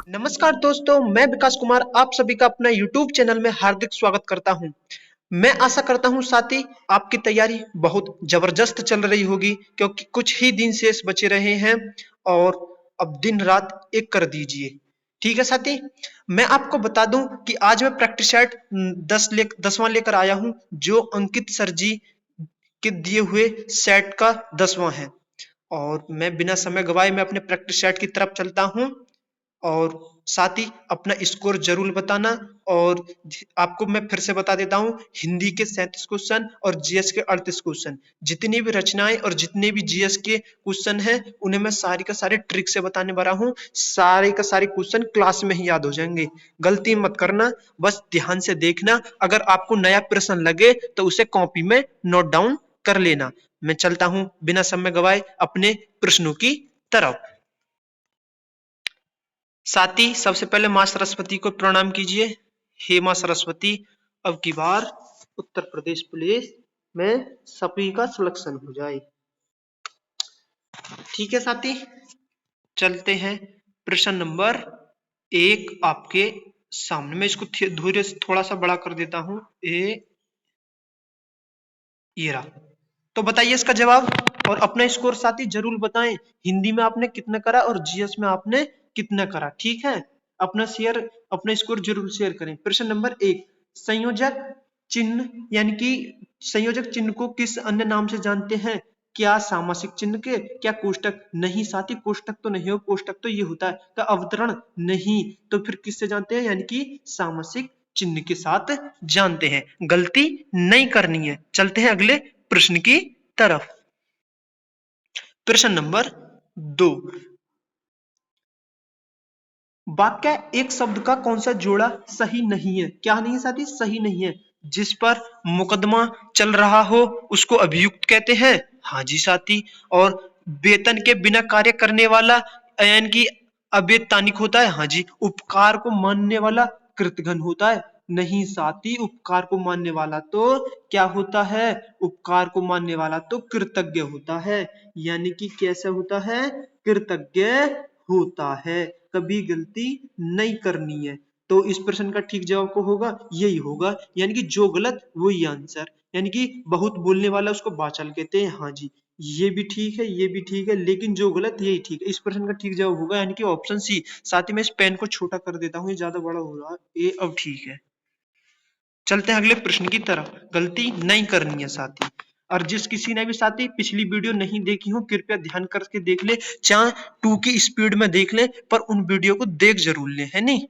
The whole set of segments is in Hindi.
नमस्कार दोस्तों, मैं विकास कुमार आप सभी का अपना YouTube चैनल में हार्दिक स्वागत करता हूं। मैं आशा करता हूं साथी आपकी तैयारी बहुत जबरदस्त चल रही होगी क्योंकि कुछ ही दिन शेष बचे रहे हैं और अब दिन रात एक कर दीजिए। ठीक है साथी, मैं आपको बता दूं कि आज मैं प्रैक्टिस सेट 10वां लेकर आया हूं जो अंकित सर जी के दिए हुए सेट का 10वां है। और मैं बिना समय गवाए मैं अपने प्रैक्टिस सेट की तरफ चलता हूं और साथ ही अपना स्कोर जरूर बताना। और आपको मैं फिर से बता देता हूं, हिंदी के 37 क्वेश्चन और जीएस के 38 क्वेश्चन, जितनी भी रचनाएं और जितने भी जीएस के क्वेश्चन हैं उन्हें मैं सारी का सारे ट्रिक से बताने वाला हूं। सारे का सारे क्वेश्चन क्लास में ही याद हो जाएंगे, गलती मत करना, बस ध्यान से देखना। अगर आपको नया प्रश्न लगे तो उसे कॉपी में नोट डाउन कर लेना। मैं चलता हूं बिना समय गवाए अपने प्रश्नों की तरफ। साथ ही सबसे पहले माँ सरस्वती को प्रणाम कीजिए। हे माँ सरस्वती, अब की बार उत्तर प्रदेश पुलिस में सभी का सिलेक्शन हो जाए। ठीक है साथी, चलते हैं प्रश्न नंबर 1 आपके सामने। मैं इसको धीरे से थोड़ा सा बड़ा कर देता हूं। ये रहा। तो बताइए इसका जवाब और अपना स्कोर साथी जरूर बताएं। हिंदी में आपने कितना करा और जीएस में आपने कितना करा। ठीक है, अपना स्कोर जरूर शेयर करें। प्रश्न नंबर 1, संयोजक चिन्ह यानी कि संयोजक चिन्ह को किस अन्य नाम से जानते हैं? क्या सामासिक चिन्ह के, क्या कोष्टक? नहीं साथी, कोष्टक तो नहीं हो, कोष्टक तो ये होता है। क्या अवतरण? नहीं। तो फिर किससे जानते हैं? यानी कि सामासिक चिन्ह के साथ जानते हैं। गलती नहीं करनी है। चलते हैं अगले प्रश्न की तरफ। प्रश्न नंबर 2, वाक्य एक शब्द का कौन सा जोड़ा सही नहीं है? क्या नहीं है साथी? सही नहीं है। जिस पर मुकदमा चल रहा हो उसको अभियुक्त कहते हैं। हाँ जी साथी। और वेतन के बिना कार्य करने वाला यानी कि अवैतनिक होता है। हाँ जी। उपकार को मानने वाला कृतघ्न होता है। नहीं साथी, उपकार को मानने वाला तो क्या होता है? उपकार को मानने वाला तो कृतज्ञ होता है। यानी कि कैसा होता है? कृतज्ञ होता है। कभी गलती नहीं करनी है। तो इस प्रश्न का ठीक जवाब को होगा यही होगा, यानी कि जो गलत वही आंसर। यानी कि बहुत बोलने वाला उसको बाचाल कहते हैं। हाँ जी, ये भी ठीक है, ये भी ठीक है, लेकिन जो गलत यही ठीक है। इस प्रश्न का ठीक जवाब होगा यानी कि ऑप्शन सी। साथ ही मैं इस पेन को छोटा कर देता हूँ, ये ज्यादा बड़ा हो रहा है। ये अब ठीक है। चलते हैं अगले प्रश्न की तरफ। गलती नहीं करनी है साथी। और जिस किसी ने भी साथी पिछली वीडियो नहीं देखी हो कृपया ध्यान करके देख ले, चाहे 2 की स्पीड में देख ले, पर उन वीडियो को देख जरूर ले, है नहीं।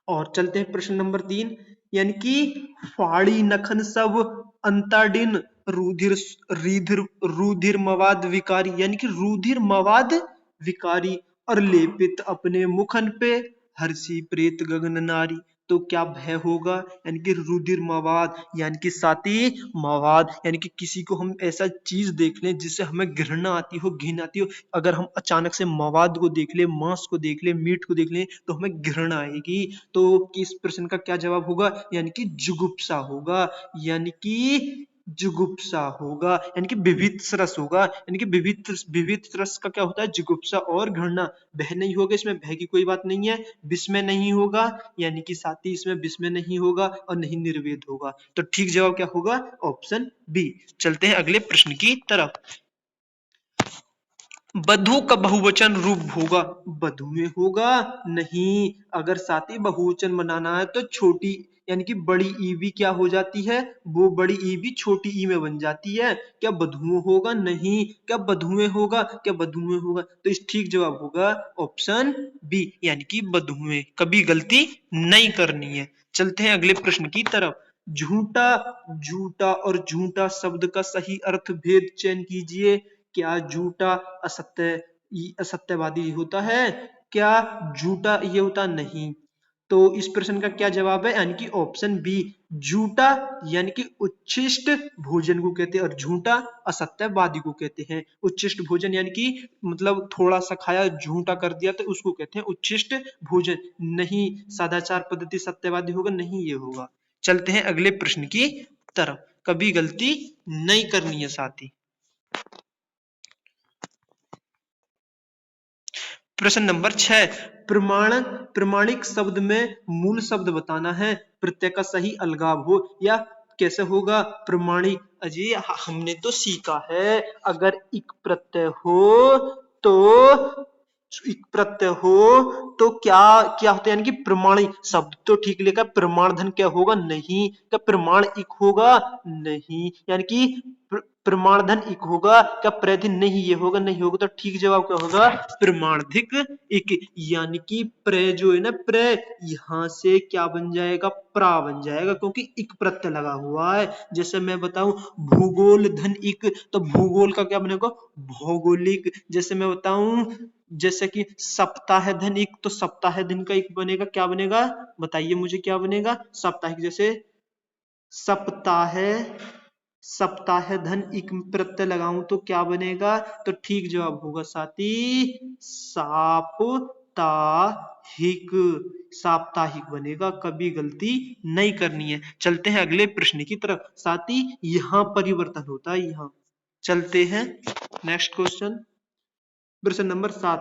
और चलते हैं प्रश्न नंबर 3, यानी कि फाड़ी नखन सब अंताडिन रुधिर रुधिर रुधिर मवाद विकारी, यानी कि रुधिर मवाद विकारी और लेपित अपने मुखन पे हर्षी प्रेत गगन नारी। तो क्या भय होगा? यानी कि रुधिर मवाद यानी कि साथी मवाद, यानी कि किसी को हम ऐसा चीज देख लें जिससे हमें घृणा आती हो, घिन आती हो। अगर हम अचानक से मवाद को देख ले, मांस को देख ले, मीट को देख ले तो हमें घृणा आएगी। तो इस प्रश्न का क्या जवाब होगा? यानी कि जुगुप्सा होगा। यानी कि जुगुप्सा होगा, यानी कि विभित्रस होगा। यानी कि विभित्रस का क्या होता है? जुगुप्सा और घृणा। भय नहीं होगा, इसमें भय की कोई बात नहीं है। विस्मय नहीं होगा, यानी कि साथी इसमें विस्मय नहीं होगा और नहीं निर्वेद होगा। तो ठीक जवाब क्या होगा? Option B. चलते हैं अगले प्रश्न की तरफ। बधू का बहुवचन रूप होगा? बधू में होगा? नहीं। अगर साथी बहुवचन बनाना है तो छोटी यानी कि बड़ी ई भी क्या हो जाती है? वो बड़ी ई भी छोटी ई में बन जाती है। क्या बधुओं होगा? नहीं। क्या बधुएं होगा? क्या बधुएं होगा? तो इस ठीक जवाब होगा ऑप्शन बी, यानी कि बधुएं। कभी गलती नहीं करनी है। चलते हैं अगले प्रश्न की तरफ। झूठा झूठा और झूठा शब्द का सही अर्थ भेद चयन कीजिए। क्या झूठा असत्य असत्यवादी होता है? क्या झूठा ये होता? नहीं। तो इस प्रश्न का क्या जवाब है? यानी कि ऑप्शन बी। झूठा यानी कि उच्छिष्ट भोजन को कहते हैं और झूठा असत्यवादी को कहते हैं। उच्छिष्ट भोजन यानी कि मतलब थोड़ा सा खाया झूठा कर दिया तो उसको कहते हैं उच्छिष्ट भोजन। नहीं। सदाचार पद्धति सत्यवादी होगा? नहीं, ये होगा। चलते हैं अगले प्रश्न की तरफ। कभी गलती नहीं करनी है साथी। प्रश्न नंबर 6, प्रमाणिक शब्द में मूल शब्द बताना है, प्रत्यय का सही अलगाव हो या कैसे होगा प्रमाणिक। अजय हमने तो सीखा है अगर इक प्रत्यय हो तो क्या क्या होता है, यानी कि प्रमाणिक शब्द तो ठीक लिखा, प्रमाण धन क्या होगा नहीं, क्या प्रमाण इक होगा नहीं, यानी कि प्रमाण धन इक होगा, क्या प्रधिन नहीं ये होगा नहीं होगा, तो ठीक जवाब क्या होगा प्रमाणधिक इक, यानी कि प्र जो है ना प्र, यहां से क्या बन जाएगा प्रा बन जाएगा, क्योंकि इक प्रत्यय लगा हुआ है। जैसे मैं बताऊं भूगोल धन इक, तो भूगोल का क्या बनेगा भौगोलिक। जैसे मैं बताऊं जैसे कि सप्ताह धन इक, तो सप्ताह दिन का इक बनेगा क्या बनेगा बताइए मुझे क्या बनेगा साप्ताहिक। जैसे सप्ताह सप्ताह धन इक प्रत्यय लगाऊं तो क्या बनेगा, तो ठीक जवाब होगा साथी साप्ताहिक, साप्ताहिक बनेगा, कभी गलती नहीं करनी है। चलते हैं अगले प्रश्न की तरफ साथी, यहां परिवर्तन होता है यहां। चलते हैं नेक्स्ट क्वेश्चन, प्रश्न नंबर 7,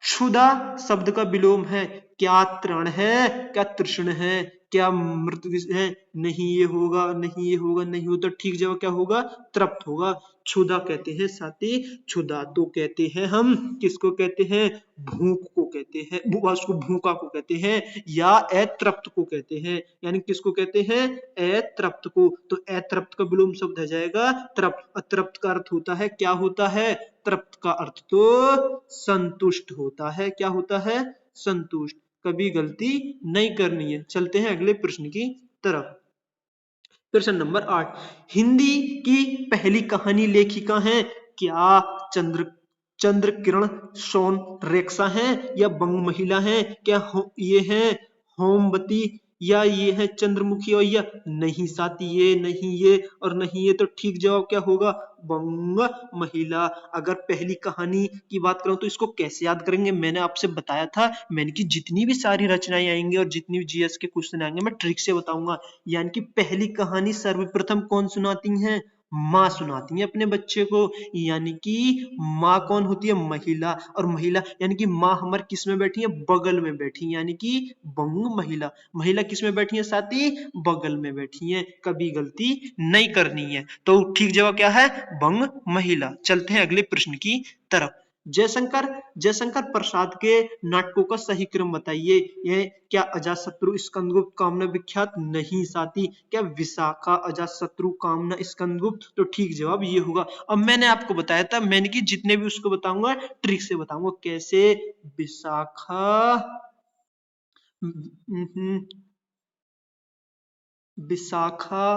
क्षुधा शब्द का विलोम है, क्या तृण है क्या तृष्ण है क्या मृत है, नहीं ये होगा नहीं ये होगा नहीं हो, तो ठीक जवाब क्या होगा तृप्त होगा। क्षुधा कहते हैं साथी, क्षुधा तो कहते हैं हम किसको कहते हैं भूख को कहते हैं, उसको भूखा को कहते हैं या अतृप्त को कहते हैं, यानी किसको कहते हैं अतृप्त को, तो अतृप्त का विलोम शब्द आ जाएगा तृप्त। अतृप्त का अर्थ होता है क्या होता है, तृप्त का अर्थ तो संतुष्ट होता है, क्या होता है संतुष्ट, कभी गलती नहीं करनी है। चलते हैं अगले प्रश्न की तरफ, प्रश्न नंबर 8, हिंदी की पहली कहानी लेखिका है, क्या चंद्र किरण सोन रेखा है या बंग महिला है, क्या ये है होमवती या ये है चंद्रमुखी और या नहीं साथी ये नहीं ये और नहीं ये, तो ठीक जवाब क्या होगा बंग महिला। अगर पहली कहानी की बात करूं तो इसको कैसे याद करेंगे, मैंने आपसे बताया था, मैंने कि जितनी भी सारी रचनाएं आएंगी और जितनी भी जीएस के क्वेश्चन आएंगे मैं ट्रिक से बताऊंगा। यानी कि पहली कहानी सर्वप्रथम कौन सुनाती है, माँ सुनाती है अपने बच्चे को, यानी कि माँ कौन होती है महिला, और महिला यानी कि माँ हमारे किस में बैठी है बगल में बैठी है, यानी कि बंग महिला, महिला किस में बैठी है साथी बगल में बैठी है, कभी गलती नहीं करनी है, तो ठीक जवाब क्या है बंग महिला। चलते हैं अगले प्रश्न की तरफ, जयशंकर जयशंकर प्रसाद के नाटकों का सही क्रम बताइए, यह क्या अजातशत्रु स्कंदगुप्त कामना विख्यात नहीं साथी, क्या विशाखा अजातशत्रु कामना स्कंदगुप्त, तो ठीक जवाब ये होगा। अब मैंने आपको बताया था, मैंने कि जितने भी उसको बताऊंगा ट्रिक से बताऊंगा, कैसे विशाखा विशाखा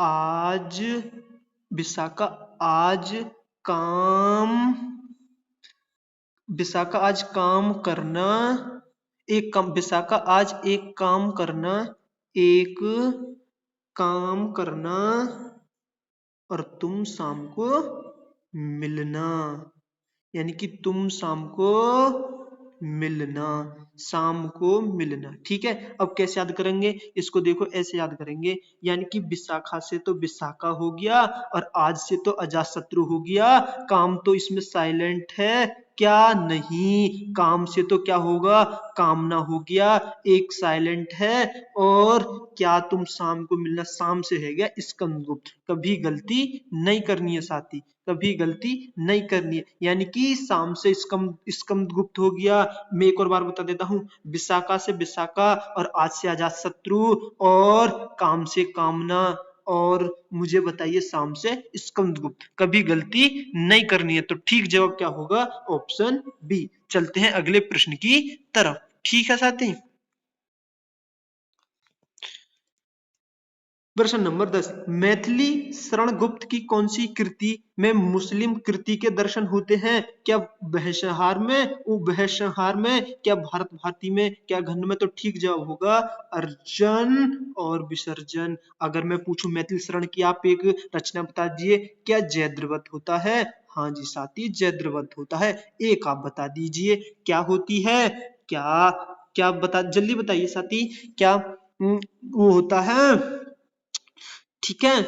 आज विशाखा आज काम विशाखा आज काम करना एक काम विशाखा आज एक काम करना और तुम शाम को मिलना, यानी कि तुम शाम को मिलना, शाम को मिलना, ठीक है। अब कैसे याद करेंगे इसको, देखो ऐसे याद करेंगे, यानी कि विशाखा से तो विशाखा हो गया और आज से तो अजातशत्रु हो गया, काम तो इसमें साइलेंट है क्या नहीं, काम से तो क्या होगा कामना हो गया, एक साइलेंट है, और क्या तुम शाम को मिलना शाम से है गया स्कंदगुप्त, कभी गलती नहीं करनी है साथी, कभी गलती नहीं करनी है, यानी कि शाम से स्कंदगुप्त हो गया। मैं एक और बार बता देता हूँ, विशाखा से विशाखा और आज से अजातशत्रु और काम से कामना, और मुझे बताइए शाम से स्कंदगुप्त, कभी गलती नहीं करनी है, तो ठीक जवाब क्या होगा ऑप्शन बी। चलते हैं अगले प्रश्न की तरफ, ठीक है साथी। प्रश्न नंबर 10, मैथिली शरण गुप्त की कौन सी कृति में मुस्लिम कृति के दर्शन होते हैं, क्या बहसहार में उपबहसहार में क्या भारत भारती में क्या घन में, तो ठीक जवाब होगा अर्जन और विसर्जन। अगर मैं पूछूं मैथिली शरण की आप एक रचना बता दीजिए, क्या जयद्रथ होता है, हाँ जी साथी जयद्रथ होता है, एक आप बता दीजिए क्या होती है, क्या क्या बता जल्दी बताइए साथी, क्या वो होता है, ठीक है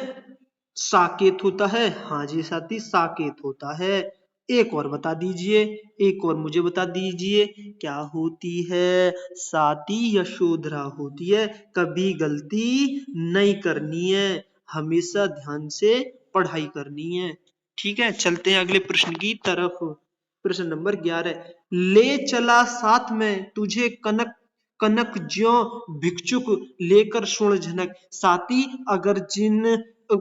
साकेत होता है, हाँ जी साथी साकेत होता है। एक और बता दीजिए, एक और मुझे बता दीजिए, क्या होती है? साती यशोधरा होती है। कभी गलती नहीं करनी है, हमेशा ध्यान से पढ़ाई करनी है। ठीक है, चलते हैं अगले प्रश्न की तरफ। प्रश्न नंबर 11, ले चला साथ में तुझे कनक कनक ज्यों भिक्षुक लेकर स्वर्ण झनक। साथी अगर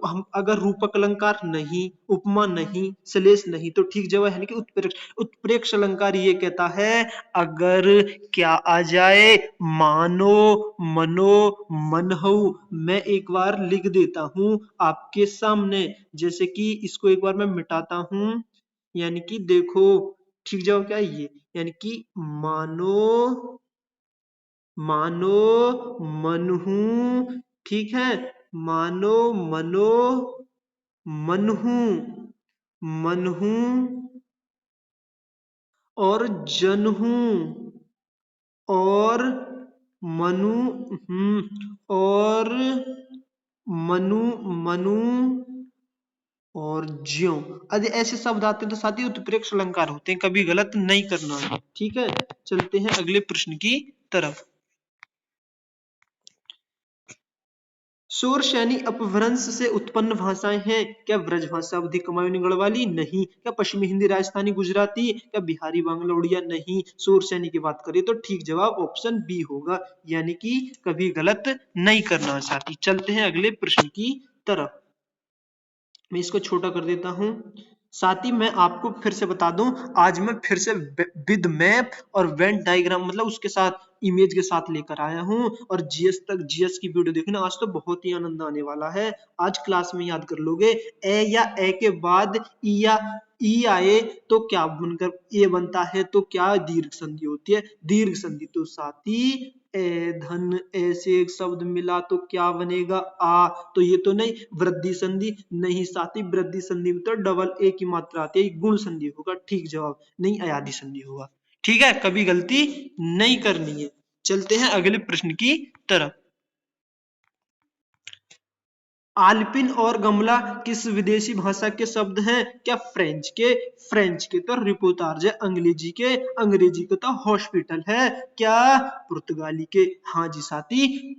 हम अगर रूपक अलंकार नहीं, उपमा नहीं, श्लेष नहीं तो ठीक जवाब है कि उत्प्रेक्ष। उत्प्रेक्ष अलंकार ये कहता है अगर क्या आ जाए, मानो, मनो, मनहु। मैं एक बार लिख देता हूं आपके सामने, जैसे कि इसको एक बार मैं मिटाता हूं, यानी कि देखो ठीक जवाब क्या है ये, यानी कि मानो, मानो, मनहू, ठीक है, मानो, मनो, मनहू, मनहू और जनहू और मनु, और मनु, मनु और ज्यों। यदि ऐसे शब्द आते हैं तो साथ ही उत्प्रेक्ष अलंकार होते हैं, कभी गलत नहीं करना है। ठीक है, चलते हैं अगले प्रश्न की तरफ। शौरसेनी अपभ्रंश से उत्पन्न भाषाएं हैं। क्या ब्रजभाषा अवधी कुमाऊनी गढ़वाली? नहीं। क्या पश्चिमी हिंदी, राजस्थानी, गुजराती? क्या बिहारी, बांग्ला, उड़िया? नहीं। शौरसेनी की बात करें तो ठीक जवाब ऑप्शन बी होगा, यानी कि कभी गलत नहीं करना साथी। चलते हैं अगले प्रश्न की तरफ। मैं इसको छोटा कर देता हूं साथ ही। मैं आपको फिर से बता दूं, आज मैं फिर से विद मैप और वेन डायग्राम मतलब उसके साथ इमेज के साथ लेकर आया हूं। और जीएस तक, जीएस की वीडियो देखना, आज तो बहुत ही आनंद आने वाला है। आज क्लास में याद कर लोगे, ए या ए के बाद ई या ई आए तो क्या बनकर ए बनता है, तो क्या दीर्घ संधि होती है? दीर्घ संधि। तो साथी ए धन ऐसे एक शब्द मिला तो क्या बनेगा? आ। तो ये तो नहीं वृद्धि संधि, नहीं साथी, वृद्धि संधि में तो डबल ए की मात्रा आती है, गुण संधि होगा ठीक जवाब, नहीं अयादि संधि होगा। ठीक है, कभी गलती नहीं करनी है। चलते हैं अगले प्रश्न की तरफ। आल्पिन और गमला किस विदेशी भाषा के शब्द हैं? क्या फ्रेंच के? फ्रेंच के तो रिपोर्टाज है। अंग्रेजी के? अंग्रेजी के तो हॉस्पिटल है। क्या पुर्तगाली के? हाँ जी साथी,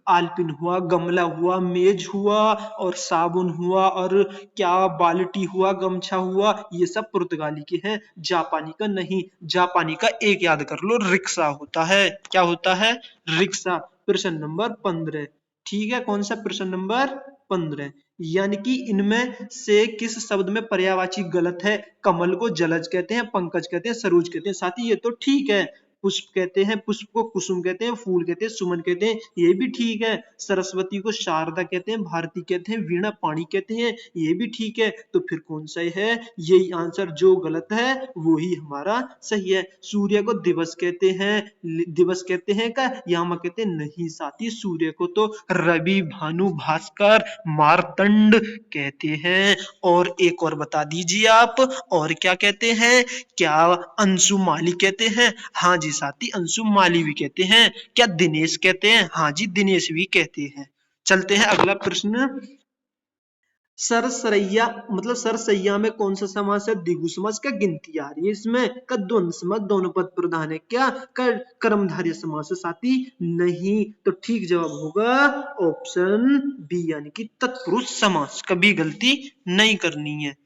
आल्पिन हुआ, गमला हुआ, मेज हुआ और साबुन हुआ और क्या बाल्टी हुआ, गमछा हुआ, ये सब पुर्तगाली के हैं, जापानी का नहीं। जापानी का एक याद कर लो, रिक्शा होता है। क्या होता है? रिक्शा। प्रश्न नंबर 15। ठीक है, कौन सा प्रश्न नंबर 15? यानी कि इनमें से किस शब्द में पर्यायवाची गलत है? कमल को जलज कहते हैं, पंकज कहते हैं, सरोज कहते हैं। साथी ये तो ठीक है। पुष्प कहते हैं, पुष्प को कुसुम कहते हैं, फूल कहते हैं, सुमन कहते हैं, ये भी ठीक है। सरस्वती को शारदा कहते हैं, भारती कहते हैं, वीणा पाणी कहते हैं, ये भी ठीक है। तो फिर कौन सा है? यही आंसर जो गलत है वो ही हमारा सही है। सूर्य को दिवस कहते हैं, दिवस कहते हैं क्या? यामा कहते हैं? नहीं साथी, सूर्य को तो रवि, भानु, भास्कर, मार्तंड कहते हैं। और एक और बता दीजिए आप, और क्या कहते हैं? क्या अंशुमाली कहते हैं? हाँ जी साथी, अंशुमाली भी कहते हैं। क्या दिनेश कहते हैं? हाँ जी, दिनेश भी कहते हैं। चलते हैं अगला प्रश्न। सरसरैया मतलब सरसैया में कौन सा समास है? द्विगु समास। क्या गिनती आ रही है इसमें? क्या द्वंद्व समास, दोनों पद प्रधान है? क्या कर्मधारय समास है साथी? नहीं। तो ठीक जवाब होगा ऑप्शन बी, यानी कि तत्पुरुष समास। कभी गलती नहीं करनी है।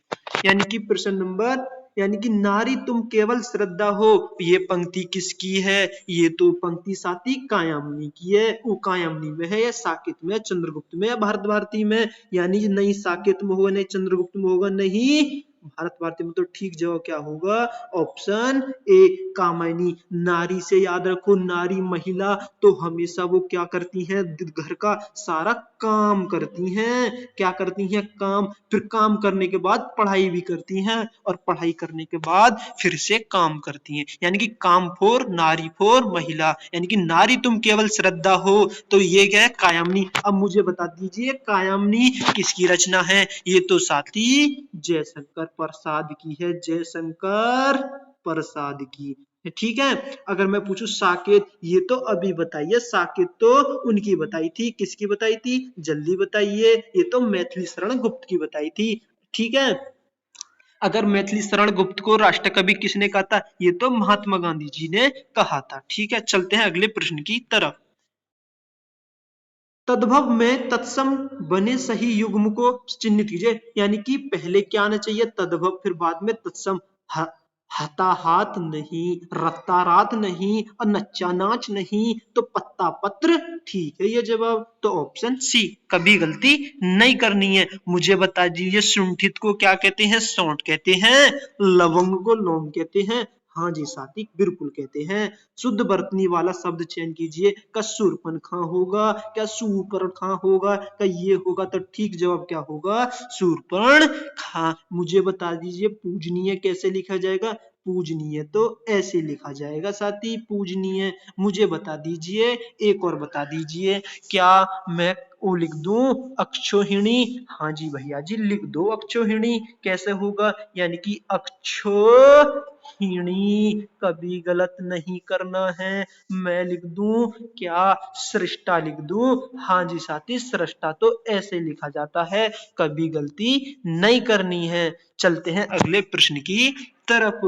यानी कि प्रश्न नंबर, यानी कि नारी तुम केवल श्रद्धा हो, ये पंक्ति किसकी है? ये तो पंक्ति साथी कायामनी की है। वो कायामनी में है या साकेत में या चंद्रगुप्त में या भारत भारती में? यानी नहीं साकेत में होगा, नहीं चंद्रगुप्त में होगा, नहीं भारत भारती में। तो ठीक जवाब क्या होगा? ऑप्शन ए कामिनी। नारी से याद रखो, नारी महिला तो हमेशा वो क्या करती हैं? घर का सारा काम करती हैं। क्या करती हैं? काम। फिर काम करने के बाद पढ़ाई भी करती हैं और पढ़ाई करने के बाद फिर से काम करती हैं, यानी कि काम फोर नारी फोर महिला। यानी कि नारी तुम केवल श्रद्धा हो, तो ये क्या है? कायामनी। अब मुझे बता दीजिए कायामनी किसकी रचना है? ये तो साथी जयशंकर प्रसाद की है, जयशंकर प्रसाद की। ठीक है। अगर मैं पूछूं साकेत, ये तो अभी बताइए, साकेत तो उनकी बताई थी। किसकी बताई थी? जल्दी बताइए। ये तो मैथिली शरण गुप्त की बताई थी। ठीक है। अगर मैथिली शरण गुप्त को राष्ट्रकवि किसने कहा था? ये तो महात्मा गांधी जी ने कहा था। ठीक है, चलते हैं अगले प्रश्न की तरफ। तद्भव में तत्सम बने सही युग्म को चिन्हित कीजिए। यानी कि पहले क्या आना चाहिए? तद्भव, फिर बाद में तत्सम। हताहात नहीं, रक्तारात नहीं और नच्चा नाच नहीं, तो पत्ता पत्र ठीक है ये जवाब। तो ऑप्शन सी, कभी गलती नहीं करनी है। मुझे बता दीजिए सुंठित को क्या कहते हैं? सौंठ कहते हैं। लवंग को लौंग कहते हैं। हाँ जी साथी, बिल्कुल कहते हैं। शुद्ध बरतनी वाला शब्द चयन कीजिए। क्या शूर्पणखा होगा? क्या शूर्पणखा होगा? क्या ये होगा? तो ठीक जवाब क्या होगा? शूर्पणखा। मुझे बता दीजिए पूजनीय कैसे लिखा जाएगा? पूजनीय तो ऐसे लिखा जाएगा साथी, पूजनीय। मुझे बता दीजिए, एक और बता दीजिए, क्या मैं वो लिख दूं अक्षोहिणी? हाँ जी भैया जी, लिख दो अक्षोहिणी। कैसे होगा? यानी कि अक्षोहिणी, कभी गलत नहीं करना है। मैं लिख दूं क्या? सृष्टा लिख दूं? हाँ जी साथी, सृष्टा तो ऐसे लिखा जाता है, कभी गलती नहीं करनी है। चलते हैं अगले प्रश्न की तरफ।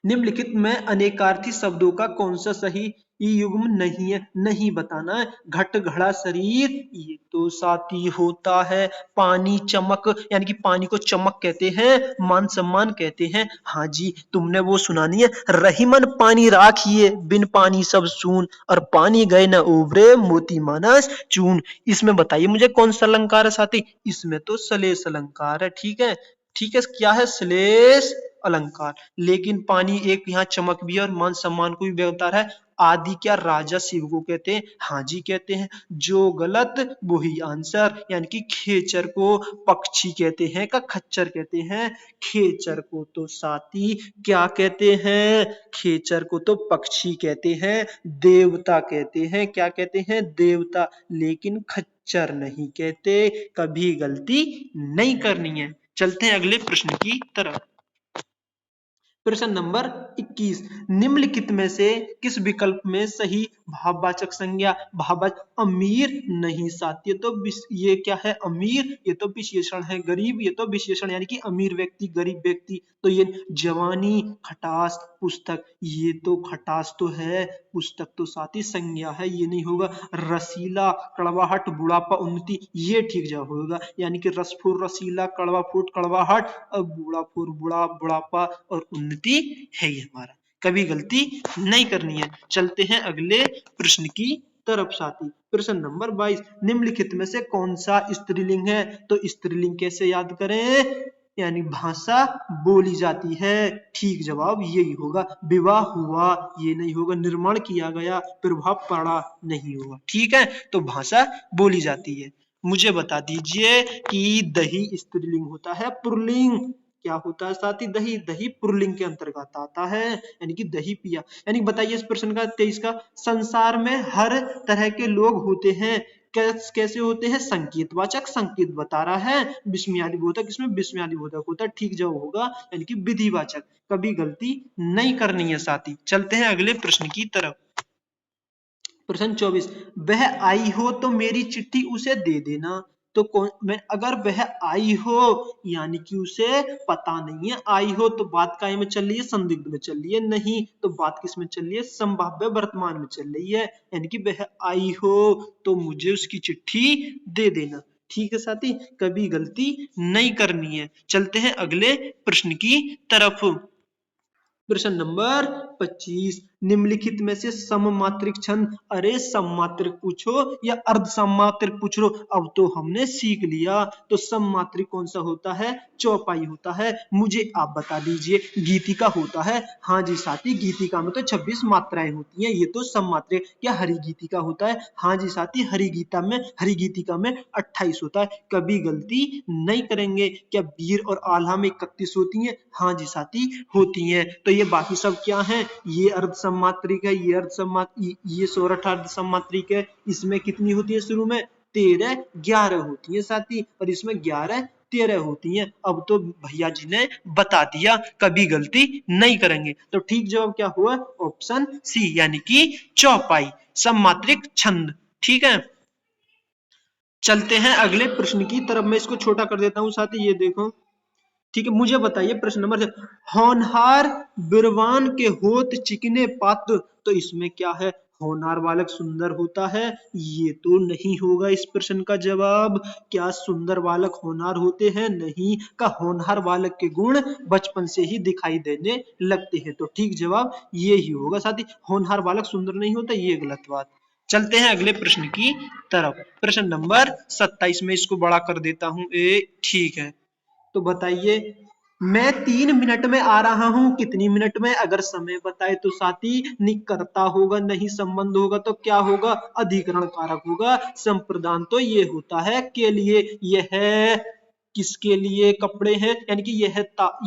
निम्नलिखित में अनेकार्थी शब्दों का कौन सा सही युग्म नहीं है? नहीं बताना है। घट घड़ा शरीर, ये तो साथी होता है। पानी चमक, यानी कि पानी को चमक कहते हैं, मान सम्मान कहते हैं। हाँ जी, तुमने वो सुनानी है, रहीमन पानी राखिए बिन पानी सब सून, और पानी गए न उबरे मोती मानस चून। इसमें बताइए मुझे कौन सा अलंकार है साथी? इसमें तो श्लेष अलंकार है। ठीक है, ठीक है, क्या है? श्लेष अलंकार। लेकिन पानी एक यहाँ चमक भी है और मान सम्मान को भी व्यवहार है। आदि क्या राजा शिव को कहते हैं? हाँ जी कहते हैं। जो गलत वही आंसर, यानी कि खेचर को पक्षी कहते हैं का खच्चर कहते हैं? खेचर को तो साथी क्या कहते हैं? खेचर को तो पक्षी कहते हैं, देवता कहते हैं। क्या कहते हैं? देवता, लेकिन खच्चर नहीं कहते। कभी गलती नहीं करनी है। चलते हैं अगले प्रश्न की तरफ। प्रश्न नंबर 21, निम्नलिखित में से किस विकल्प में सही भाववाचक संज्ञा? भाववाचक अमीर नहीं साथी, तो ये क्या है? अमीर, ये तो विशेषण है। गरीब, ये तो विशेषण, यानी कि अमीर व्यक्ति, गरीब व्यक्ति। तो ये जवानी, खटास, पुस्तक, ये तो खटास तो है, पुस्तक तो साथी संज्ञा है, ये नहीं होगा। रसीला, कड़वाहट, बुढ़ापा, उन्नति, ये ठीक जवाब होगा। यानी कि रसफुर रसीला, कड़वा फूट कड़वाहट, और बूढ़ापुर बुढ़ापा और उन्नति है ये हमारा। कभी गलती नहीं करनी है। चलते हैं अगले प्रश्न की तरफ साथी। प्रश्न नंबर 22, निम्नलिखित में से कौन सा स्त्रीलिंग है? तो स्त्रीलिंग कैसे याद करें? यानी भाषा बोली जाती है। ठीक जवाब यही होगा। विवाह हुआ, ये नहीं होगा। निर्माण किया गया, प्रभाव पड़ा, नहीं होगा। ठीक है, तो भाषा बोली जाती है। मुझे बता दीजिए कि दही स्त्रीलिंग होता है पुल्लिंग? क्या होता है साथी? दही, दही पुल्लिंग के अंतर्गत आता है, यानी कि दही पिया। यानी बताइए इस प्रश्न का 23 का, संसार में हर तरह के लोग होते हैं, कैसे होते हैं? संकेतवाचक, संकेत बता रहा है। विस्मयादि बोधक, इसमें विस्मयादि बोधक होता है। ठीक जवाब होगा, यानी कि विधिवाचक। कभी गलती नहीं करनी है साथी। चलते हैं अगले प्रश्न की तरफ। प्रश्न 24, वह आई हो तो मेरी चिट्ठी उसे दे देना। तो कौन मैं, अगर वह आई हो यानी कि उसे पता नहीं है आई हो, तो बात काय में चल रही है? संदिग्ध में चल रही है। नहीं, तो बात किस में चल रही है? संभाव्य वर्तमान में चल रही है। यानी कि वह आई हो तो मुझे उसकी चिट्ठी दे देना। ठीक है साथी, कभी गलती नहीं करनी है। चलते हैं अगले प्रश्न की तरफ। प्रश्न नंबर 25, निम्नलिखित में से सममात्रिक छंद, अरे सममात्रिक पूछो या अर्ध सममात्रिक पूछ लो, अब तो हमने सीख लिया। तो सममात्रिक कौन सा होता है? चौपाई होता है। मुझे आप बता दीजिए, गीतिका होता है? हाँ जी साथी, गीतिका में तो 26 मात्राएं होती हैं, ये तो सममात्रिक। क्या हरि गीतिका होता है? हाँ जी साथी, हरि गीतिका में 28 होता है। कभी गलती नहीं करेंगे। क्या वीर और आल्हा में 31 होती हैं? हाँ जी साथी, होती हैं। तो ये बाकी सब क्या है? ये अर्ध सम्मात्रिक है, ये अर्ध सम्मात्रिक, ये सोरठ अर्ध सम्मात्रिक है। इसमें कितनी होती है? शुरू में 13 11 होती है साथी, और इसमें 11 13 होती हैं। अब तो भैया जी ने बता दिया, कभी गलती नहीं करेंगे। तो ठीक जवाब क्या हुआ? ऑप्शन सी, यानी कि चौपाई, सम्मात्रिक छंद। ठीक है, चलते हैं अगले प्रश्न की तरफ। मैं इसको छोटा कर देता हूं साथी, ये देखो। ठीक है, मुझे बताइए प्रश्न नंबर 6, होनहार बिरवान के होत चिकने पात्र, तो इसमें क्या है, होनहार बालक सुंदर होता है, ये तो नहीं होगा इस प्रश्न का जवाब। क्या सुंदर बालक होनहार होते हैं, नहीं, का होनहार बालक के गुण बचपन से ही दिखाई देने लगते हैं, तो ठीक जवाब ये ही होगा साथी, होनहार बालक सुंदर नहीं होता, ये गलत बात। चलते हैं अगले प्रश्न की तरफ, प्रश्न नंबर 27 में इसको बड़ा कर देता हूं, ठीक है, तो बताइए, मैं 3 मिनट में आ रहा हूं, कितनी मिनट में, अगर समय बताए तो साथी निकर्ता होगा, नहीं संबंध होगा तो क्या होगा, अधिकरण कारक होगा, संप्रदान तो ये होता है के लिए, यह किसके लिए कपड़े हैं, यानी कि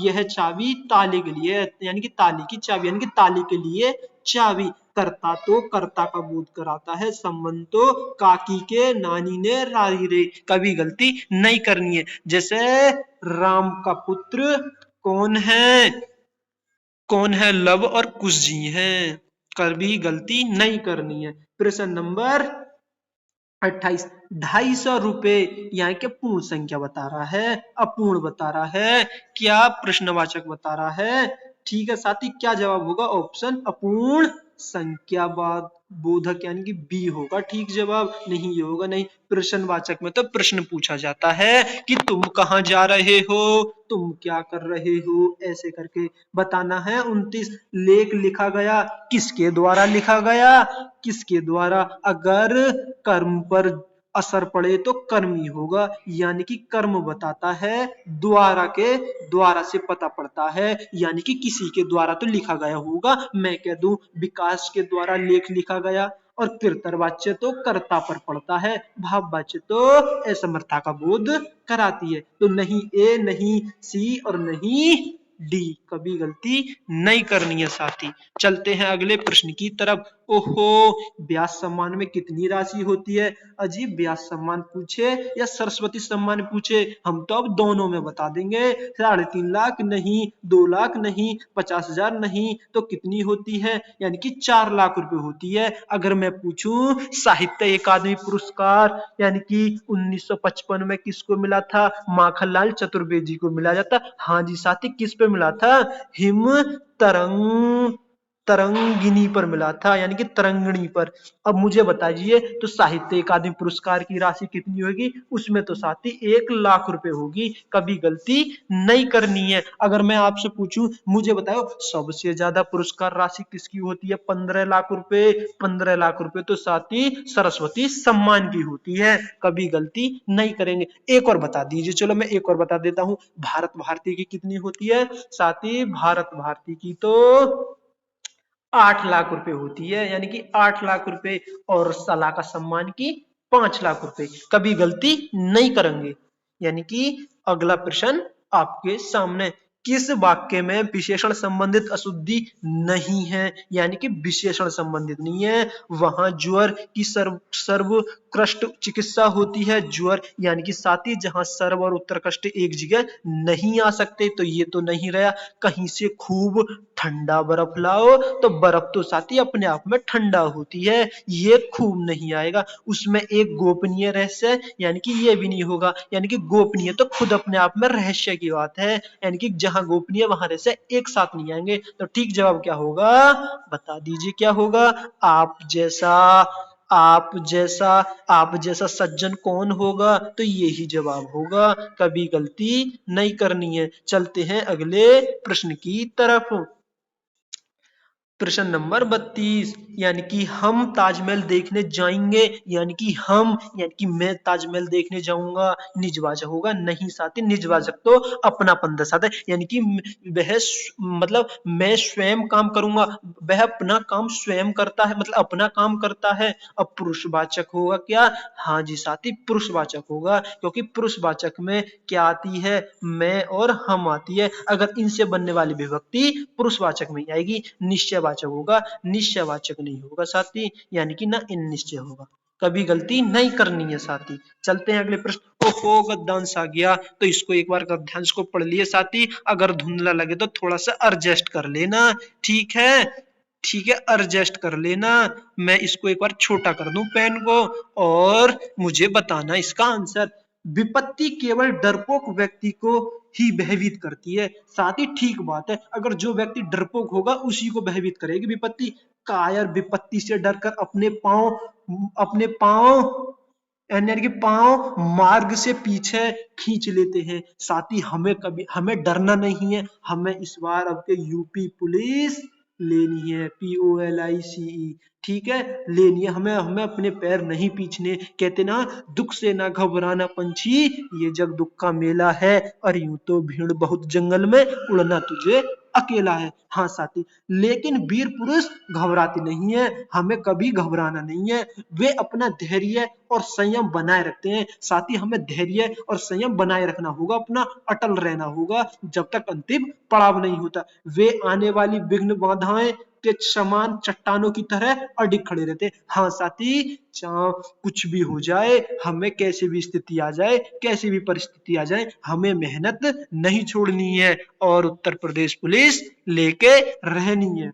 यह चाबी ताले के लिए, यानी कि ताले की चाबी, यानी कि ताले के लिए चाबी, कर्ता तो कर्ता का बोध कराता है, संबंध तो काकी के नानी ने रारी रे, कभी गलती नहीं करनी है। जैसे राम का पुत्र कौन है, कौन है, लव और कुश जी हैं, कभी गलती नहीं करनी है। प्रश्न नंबर 28, 250 रुपए यहाँ के पूर्ण संख्या बता रहा है, अपूर्ण बता रहा है, क्या प्रश्नवाचक बता रहा है, ठीक है साथी, क्या जवाब होगा, ऑप्शन अपूर्ण संख्या बोधक यानी कि बी होगा ठीक जवाब, नहीं ये होगा नहीं, प्रश्नवाचक में तो प्रश्न पूछा जाता है कि तुम कहाँ जा रहे हो, तुम क्या कर रहे हो, ऐसे करके बताना है। 29, लेख लिखा गया, किसके द्वारा लिखा गया, किसके द्वारा, अगर कर्म पर असर पड़े तो कर्म ही होगा, यानी कि कर्म बताता है, द्वारा के द्वारा से पता पड़ता है, यानी कि किसी के द्वारा तो लिखा गया होगा, मैं कह दूं विकास के द्वारा लेख लिखा गया, और कृतवाच्य तो कर्ता पर पड़ता है, भाववाच्य तो असमर्थता का बोध कराती है, तो नहीं ए, नहीं सी और नहीं डी, कभी गलती नहीं करनी है साथी। चलते हैं अगले प्रश्न की तरफ। ओहो, ब्याज सम्मान में कितनी राशि होती है, अजीब, ब्याज सम्मान पूछे या सरस्वती सम्मान पूछे, हम तो अब दोनों में बता देंगे, 3.5 लाख नहीं, 2 लाख नहीं, 50,000 नहीं, तो कितनी होती है, यानी कि 4 लाख रुपए होती है। अगर मैं पूछूं साहित्य अकादमी पुरस्कार यानी कि 1955 में किसको मिला था, माखनलाल चतुर्वेदी को मिला जाता, हाँ जी साथी, किस पे मिला था, हिम तरंग तरंगिणी पर मिला था, यानी कि तरंगिणी पर। अब मुझे बताइए तो साहित्य अकादमी पुरस्कार की राशि कितनी होगी, उसमें तो साथी 1 लाख रुपए होगी, कभी गलती नहीं करनी है। अगर मैं आपसे पूछूं, मुझे बताओ सबसे ज्यादा पुरस्कार राशि किसकी होती है, 15 लाख रुपए, 15 लाख रुपए तो साथी सरस्वती सम्मान की होती है, कभी गलती नहीं करेंगे। एक और बता दीजिए, चलो मैं एक और बता देता हूं, भारत भारती की कितनी होती है साथी, भारत भारती की तो 8 लाख रुपए होती है, यानी कि 8 लाख रुपए, और सलाह का सम्मान की 5 लाख रुपए, कभी गलती नहीं करेंगे। यानी कि अगला प्रश्न आपके सामने, किस वाक्य में विशेषण संबंधित अशुद्धि नहीं है, यानी कि विशेषण संबंधित नहीं है, वहां ज्वर की सर्वोत्कृष्ट चिकित्सा होती है, ज्वर यानी कि साथी जहां सर्व और उत्तरकष्ट एक जगह नहीं आ सकते, तो ये तो नहीं रहा, कहीं से खूब ठंडा बर्फ लाओ, तो बर्फ तो साथी अपने आप में ठंडा होती है, ये खूब नहीं आएगा, उसमें एक गोपनीय रहस्य, यानी कि ये भी नहीं होगा, यानी कि गोपनीय तो खुद अपने आप में रहस्य की बात है, यानी कि जहां गोपनीय वहां रहस्य एक साथ नहीं आएंगे, तो ठीक जवाब क्या होगा, बता दीजिए क्या होगा, आप जैसा आप जैसा आप जैसा सज्जन कौन होगा, तो यही जवाब होगा, कभी गलती नहीं करनी है। चलते हैं अगले प्रश्न की तरफ, प्रश्न नंबर 32, यानी कि हम ताजमहल देखने जाएंगे, यानी कि हम, यानी कि मैं ताजमहल देखने जाऊंगा, निजवाचक होगा, नहीं साथी, निजवाचक तो अपनापन दर्शाता है, यानी कि वह मतलब मैं स्वयं काम करूंगा, वह अपना काम स्वयं करता है, मतलब अपना काम करता है। अब पुरुषवाचक होगा क्या, हाँ जी साथी, पुरुषवाचक होगा, क्योंकि पुरुषवाचक में क्या आती है, मैं और हम आती है, अगर इनसे बनने वाली विभक्ति पुरुषवाचक में आएगी, निश्चयवाचक होगा, निश्चयवाचक नहीं होगा साथी, यानी कि ना इन निश्चय होगा, कभी गलती नहीं करनी है साथी। चलते हैं अगले प्रश्न। ओहो, गद्यांश आ गया, तो इसको एक बार गद्यांश को पढ़ लिए साथी, अगर धुंधला लगे तो थोड़ा सा एडजस्ट कर लेना, ठीक है, ठीक है, एडजस्ट कर लेना, मैं इसको एक बार छोटा कर दूं पेन को, और मुझे बताना इसका आंसर। विपत्ति केवल डरपोक व्यक्ति को ही भयभीत करती है। साथ ही ठीक बात है, अगर जो व्यक्ति डरपोक होगा उसी को भयभीत करेगी विपत्ति। कायर विपत्ति से डरकर अपने पांव यानी कि पांव मार्ग से पीछे खींच लेते हैं। साथ ही हमें डरना नहीं है, हमें इस बार अब के यूपी पुलिस लेनी है, POLICE, ठीक है, लेनी है। हमें हमें अपने पैर नहीं पीछने। कहते ना, दुख से ना घबराना पंछी, ये जग दुख का मेला है, और यूं तो भीड़ बहुत जंगल में, उड़ना तुझे अकेला है। हाँ साथी, लेकिन वीर पुरुष घबराते नहीं है, हमें कभी घबराना नहीं है। वे अपना धैर्य और संयम बनाए रखते हैं। साथ ही हमें धैर्य और संयम बनाए रखना होगा, अपना अटल रहना होगा जब तक अंतिम पड़ाव नहीं होता। वे आने वाली विघ्न बाधाएं के समान चट्टानों की तरह अडिग खड़े रहते हैं। हाँ साथी, चाहे कुछ भी हो जाए, हमें कैसे भी स्थिति आ जाए, कैसी भी परिस्थिति आ जाए, हमें मेहनत नहीं छोड़नी है और उत्तर प्रदेश पुलिस लेके रहनी है।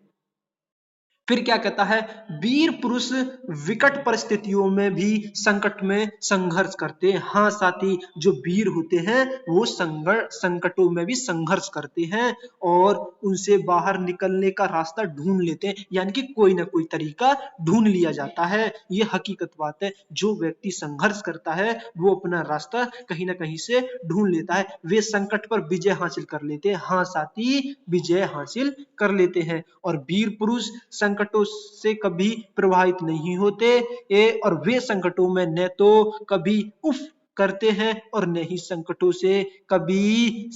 फिर क्या कहता है, वीर पुरुष विकट परिस्थितियों में भी संकट में संघर्ष करते हैं। हाँ साथी, जो वीर होते हैं वो संकटों में भी संघर्ष करते हैं और उनसे बाहर निकलने का रास्ता ढूंढ लेते हैं, यानी कि कोई ना कोई तरीका ढूंढ लिया जाता है। ये हकीकत बात है, जो व्यक्ति संघर्ष करता है वो अपना रास्ता कहीं ना कहीं से ढूंढ लेता है, वे संकट पर विजय हासिल कर लेते हैं। हाँ साथी, विजय हासिल कर लेते हैं। और वीर पुरुष संकटों से कभी प्रभावित नहीं होते, और वे संकटों में न तो कभी उफ करते हैं और न ही संकटों से कभी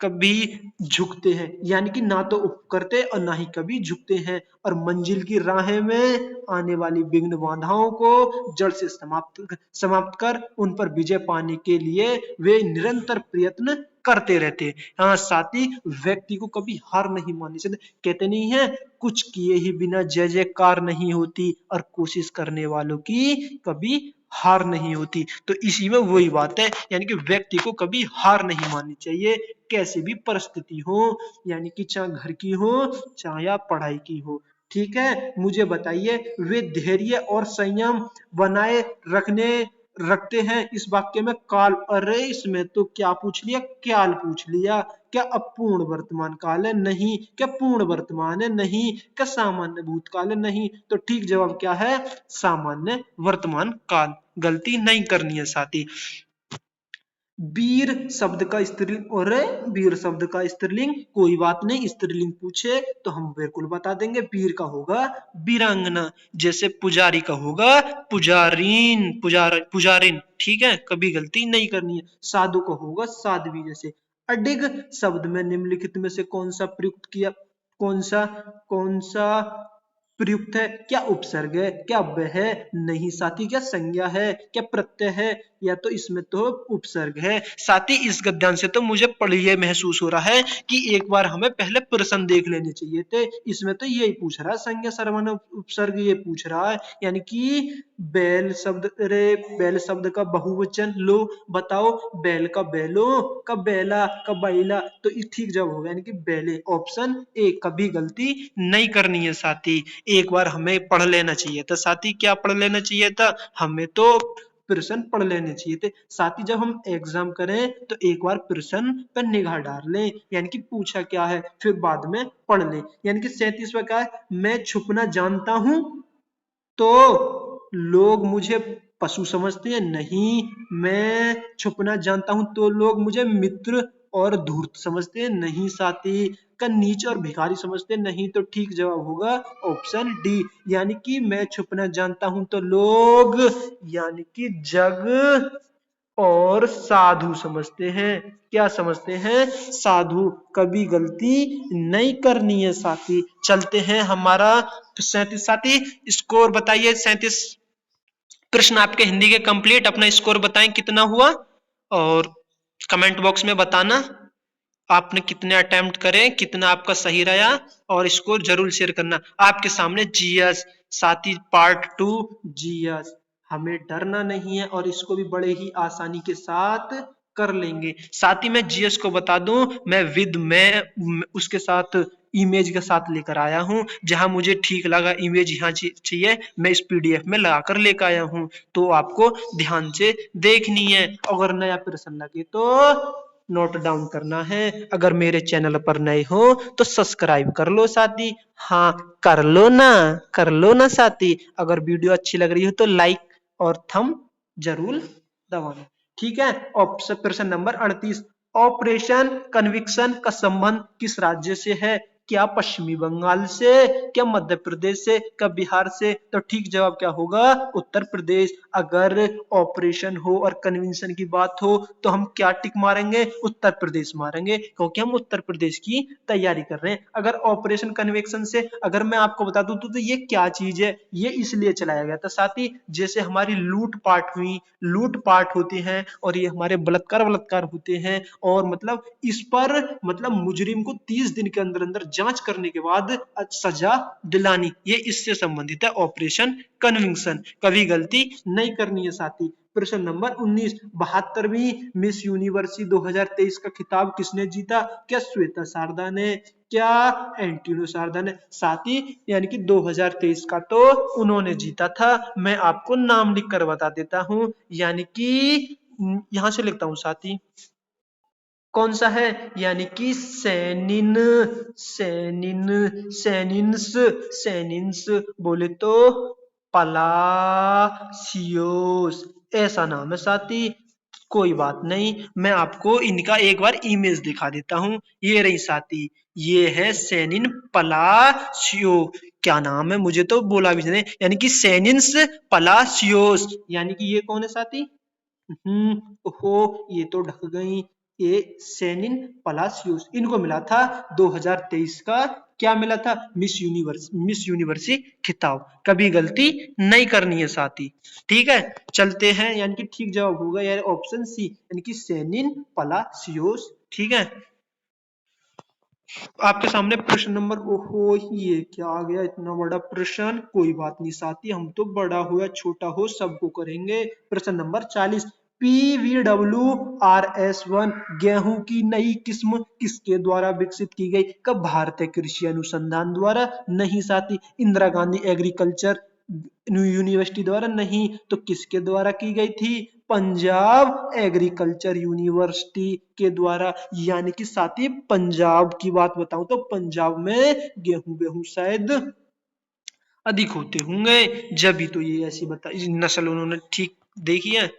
कभी झुकते हैं, यानी कि ना तो उफ करते और ना ही कभी झुकते हैं। और मंजिल की राह में आने वाली विघ्न बाधाओं को जड़ से समाप्त कर उन पर विजय पाने के लिए वे निरंतर प्रयत्न करते रहते हैं। हाँ साथी, व्यक्ति को कभी हार नहीं माननी चाहिए। कहते नहीं है, कुछ किए ही बिना जय जयकार नहीं होती, और कोशिश करने वालों की कभी हार नहीं होती। तो इसी में वही बात है, यानी कि व्यक्ति को कभी हार नहीं माननी चाहिए, कैसी भी परिस्थिति हो, यानी कि चाहे घर की हो चाहे या पढ़ाई की हो। ठीक है, मुझे बताइए, वे धैर्य और संयम बनाए रखते हैं। इस वाक्य में काल, अरे इसमें तो क्या पूछ लिया, काल पूछ लिया। क्या अपूर्ण वर्तमान काल है? नहीं। क्या पूर्ण वर्तमान है? नहीं। क्या सामान्य भूतकाल है? नहीं। तो ठीक जवाब क्या है? सामान्य वर्तमान काल। गलती नहीं करनी है साथी। वीर शब्द का स्त्रीलिंग, और वीर शब्द का स्त्रीलिंग, कोई बात नहीं, स्त्रीलिंग पूछे तो हम बिल्कुल बता देंगे। वीर का होगा वीरांगना, जैसे पुजारी का होगा पुजारिन, ठीक है, कभी गलती नहीं करनी है। साधु का होगा साध्वी, जैसे। अडिग शब्द में निम्नलिखित में से कौन सा प्रयुक्त है? क्या उपसर्ग है? क्या व्यय है? नहीं साथी। क्या संज्ञा है? क्या प्रत्यय है? या तो इसमें तो उपसर्ग है। साथी, इस गद्यांश से तो मुझे ये महसूस हो रहा है कि एक बार हमें पहले प्रश्न देख लेने चाहिए थे। इसमें तो यही पूछ रहा है, संज्ञा सर्वनाम उपसर्ग ये पूछ रहा है, यानी कि बैल शब्द का बहुवचन लो, बताओ। बैल का बैलो, का बैला, का बैला, तो ठीक जवाब होगा, यानी कि बैले। Option A. कभी गलती नहीं करनी है साथी, एक बार हमें पढ़ लेना चाहिए था साथी। क्या पढ़ लेना चाहिए था? हमें तो प्रश्न पढ़ लेने चाहिए थे साथी। जब हम एग्जाम करें तो एक बार प्रश्न पर निगाह डाल लें, यानी कि पूछा क्या है, फिर बाद में पढ़ लें। यानी कि 37वां क्या है? मैं छुपना जानता हूं तो लोग मुझे पशु समझते हैं, नहीं। मैं छुपना जानता हूं तो लोग मुझे मित्र और धूर्त समझते हैं, नहीं साथी। का नीच और भिखारी समझते हैं, नहीं। तो ठीक जवाब होगा ऑप्शन डी, यानी कि मैं छुपना जानता हूं तो लोग, यानी कि जग और साधु समझते हैं। क्या समझते हैं? साधु। कभी गलती नहीं करनी है साथी। चलते हैं, हमारा 37 साथी स्कोर बताइए। 37 प्रश्न आपके हिंदी के कंप्लीट। अपना स्कोर बताएं कितना हुआ, और कमेंट बॉक्स में बताना आपने कितने अटेम्प्ट करे, कितना आपका सही रहा, और स्कोर जरूर शेयर करना। आपके सामने जीएस साथी पार्ट 2 जीएस। हमें डरना नहीं है और इसको भी बड़े ही आसानी के साथ कर लेंगे। साथ ही मैं जीएस को बता दूं, मैं उसके साथ इमेज के साथ लेकर आया हूं। जहां मुझे ठीक लगा इमेज यहाँ चाहिए, मैं इस पीडीएफ में लगाकर लेकर आया हूं। तो आपको ध्यान से देखनी है। अगर नया प्रश्न लगे तो नोट डाउन करना है। अगर मेरे चैनल पर नए हो तो सब्सक्राइब कर लो साथी। हाँ, कर लो ना साथी। अगर वीडियो अच्छी लग रही हो तो लाइक और थंब जरूर दबाना। ठीक है। ऑप्शन प्रश्न नंबर 38, ऑपरेशन कन्विक्शन का संबंध किस राज्य से है? क्या पश्चिमी बंगाल से, क्या मध्य प्रदेश से, क्या बिहार से? तो ठीक जवाब क्या होगा? उत्तर प्रदेश। अगर ऑपरेशन हो और कन्विक्शन की बात हो तो हम क्या टिक मारेंगे? उत्तर प्रदेश मारेंगे, क्योंकि हम उत्तर प्रदेश की तैयारी कर रहे हैं। अगर ऑपरेशन कन्विक्शन से अगर मैं आपको बता दूं तो ये क्या चीज है? ये इसलिए चलाया गया था साथी, जैसे हमारी लूटपाट होती है और ये हमारे बलात्कार होते हैं, और मतलब इस पर मतलब मुजरिम को 30 दिन के अंदर अंदर जांच करने के बाद सजा दिलानी, ये इससे संबंधित है ऑपरेशन कन्विक्शन। कभी गलती नहीं करनी है साथी। प्रश्न नंबर 19, 72वीं मिस यूनिवर्सिटी 2023 का खिताब किसने जीता? क्या श्वेता शारदा ने, क्या एंटीनो शारदा ने? साथी यानी कि 2023 का तो उन्होंने जीता था। मैं आपको नाम लिख कर बता देता हूं, यानी कि यहां से लिखता हूं साथी, कौन सा है? यानी कि सेनिन्स बोले तो पलासियोस, ऐसा नाम है साथी। कोई बात नहीं, मैं आपको इनका एक बार इमेज दिखा देता हूँ। ये रही साथी, ये है सेनिन पलासियो। क्या नाम है, मुझे तो बोला भी नहीं, यानी कि सेनिन्स पलासियोस। यानी कि ये कौन है साथी? ओहो, ये तो ढक गई। ये सेनिन पलासियोस, इनको मिला था 2023 का, क्या मिला था? मिस यूनिवर्सिटी खिताब। कभी गलती नहीं करनी है साथी। ठीक है, चलते हैं। यानी कि ठीक जवाब होगा यार ऑप्शन सी, यानी कि सेनिन पलासियोस। ठीक है। आपके सामने प्रश्न नंबर, ओहो ये क्या आ गया, इतना बड़ा प्रश्न। कोई बात नहीं साथी, हम तो बड़ा हो या छोटा हो सबको करेंगे। प्रश्न नंबर 40, PVWRS1 गेहूं की नई किस्म किसके द्वारा विकसित की गई? कब? भारतीय कृषि अनुसंधान द्वारा? नहीं साथी। इंदिरा गांधी एग्रीकल्चर यूनिवर्सिटी द्वारा? नहीं। तो किसके द्वारा की गई थी? पंजाब एग्रीकल्चर यूनिवर्सिटी के द्वारा। यानी कि साथी पंजाब की बात बताऊं तो पंजाब में गेहूं शायद अधिक होते होंगे, जब भी तो ये ऐसी नस्ल उन्होंने ठीक देखी है।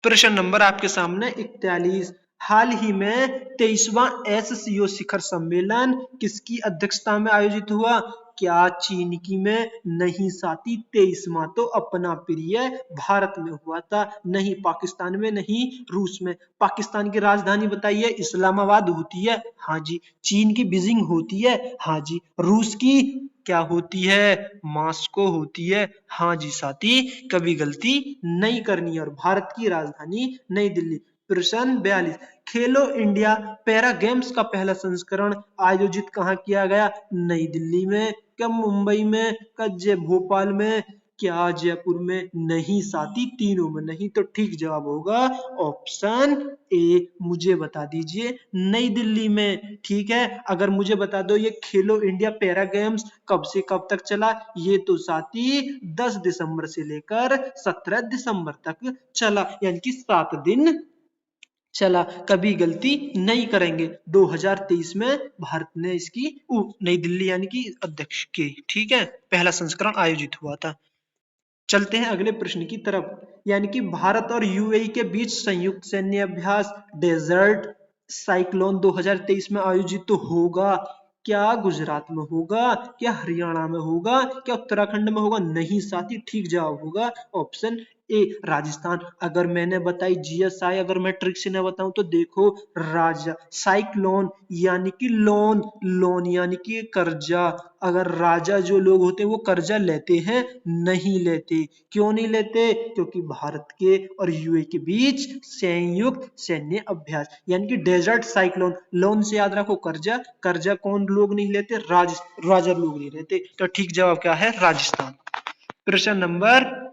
प्रश्न नंबर आपके सामने 41, हाल ही में 23वां SCO शिखर सम्मेलन किसकी अध्यक्षता में आयोजित हुआ? क्या चीन की में? नहीं साथी, 23वां तो अपना प्रिय भारत में हुआ था। नहीं पाकिस्तान में, नहीं रूस में। पाकिस्तान की राजधानी बताइए? इस्लामाबाद होती है, हाँ जी। चीन की बीजिंग होती है, हाँ जी। रूस की क्या होती है? मॉस्को होती है, हाँ जी साथी। कभी गलती नहीं करनी। और भारत की राजधानी नई दिल्ली। प्रश्न 42, खेलो इंडिया पैरा गेम्स का पहला संस्करण आयोजित कहाँ किया गया? नई दिल्ली में, क्या मुंबई में, क्या भोपाल में, क्या जयपुर में? नहीं साथी, तीनों में नहीं। तो ठीक जवाब होगा ऑप्शन ए। मुझे बता दीजिए, नई दिल्ली में। ठीक है। अगर मुझे बता दो ये खेलो इंडिया पैरा गेम्स कब से कब तक चला? ये तो साथी 10 दिसंबर से लेकर 17 दिसंबर तक चला, यानी कि 7 दिन चला। कभी गलती नहीं करेंगे। 2023 में भारत ने इसकी नई दिल्ली यानी कि अध्यक्ष की, ठीक है, पहला संस्करण आयोजित हुआ था। चलते हैं अगले प्रश्न की तरफ। यानी कि भारत और यूएई के बीच संयुक्त सैन्य अभ्यास डेजर्ट साइक्लोन 2023 में आयोजित तो होगा। क्या गुजरात में होगा? क्या हरियाणा में होगा? क्या उत्तराखंड में होगा? नहीं साथी, ठीक जवाब होगा ऑप्शन ए राजस्थान। अगर मैंने बताई जीएसआई, अगर मैं ट्रिक से न बताऊं तो देखो, राजा साइक्लोन यानी कि लोन यानी कि कर्जा। अगर राजा जो लोग होते हैं वो कर्जा लेते हैं? नहीं लेते। क्यों नहीं लेते? क्योंकि भारत के और यूए के बीच संयुक्त सैन्य अभ्यास, यानी कि डेजर्ट साइक्लोन। लोन से याद रखो कर्जा, कर्जा कौन लोग नहीं लेते? राजा लोग नहीं लेते। तो ठीक जवाब क्या है? राजस्थान। प्रश्न नंबर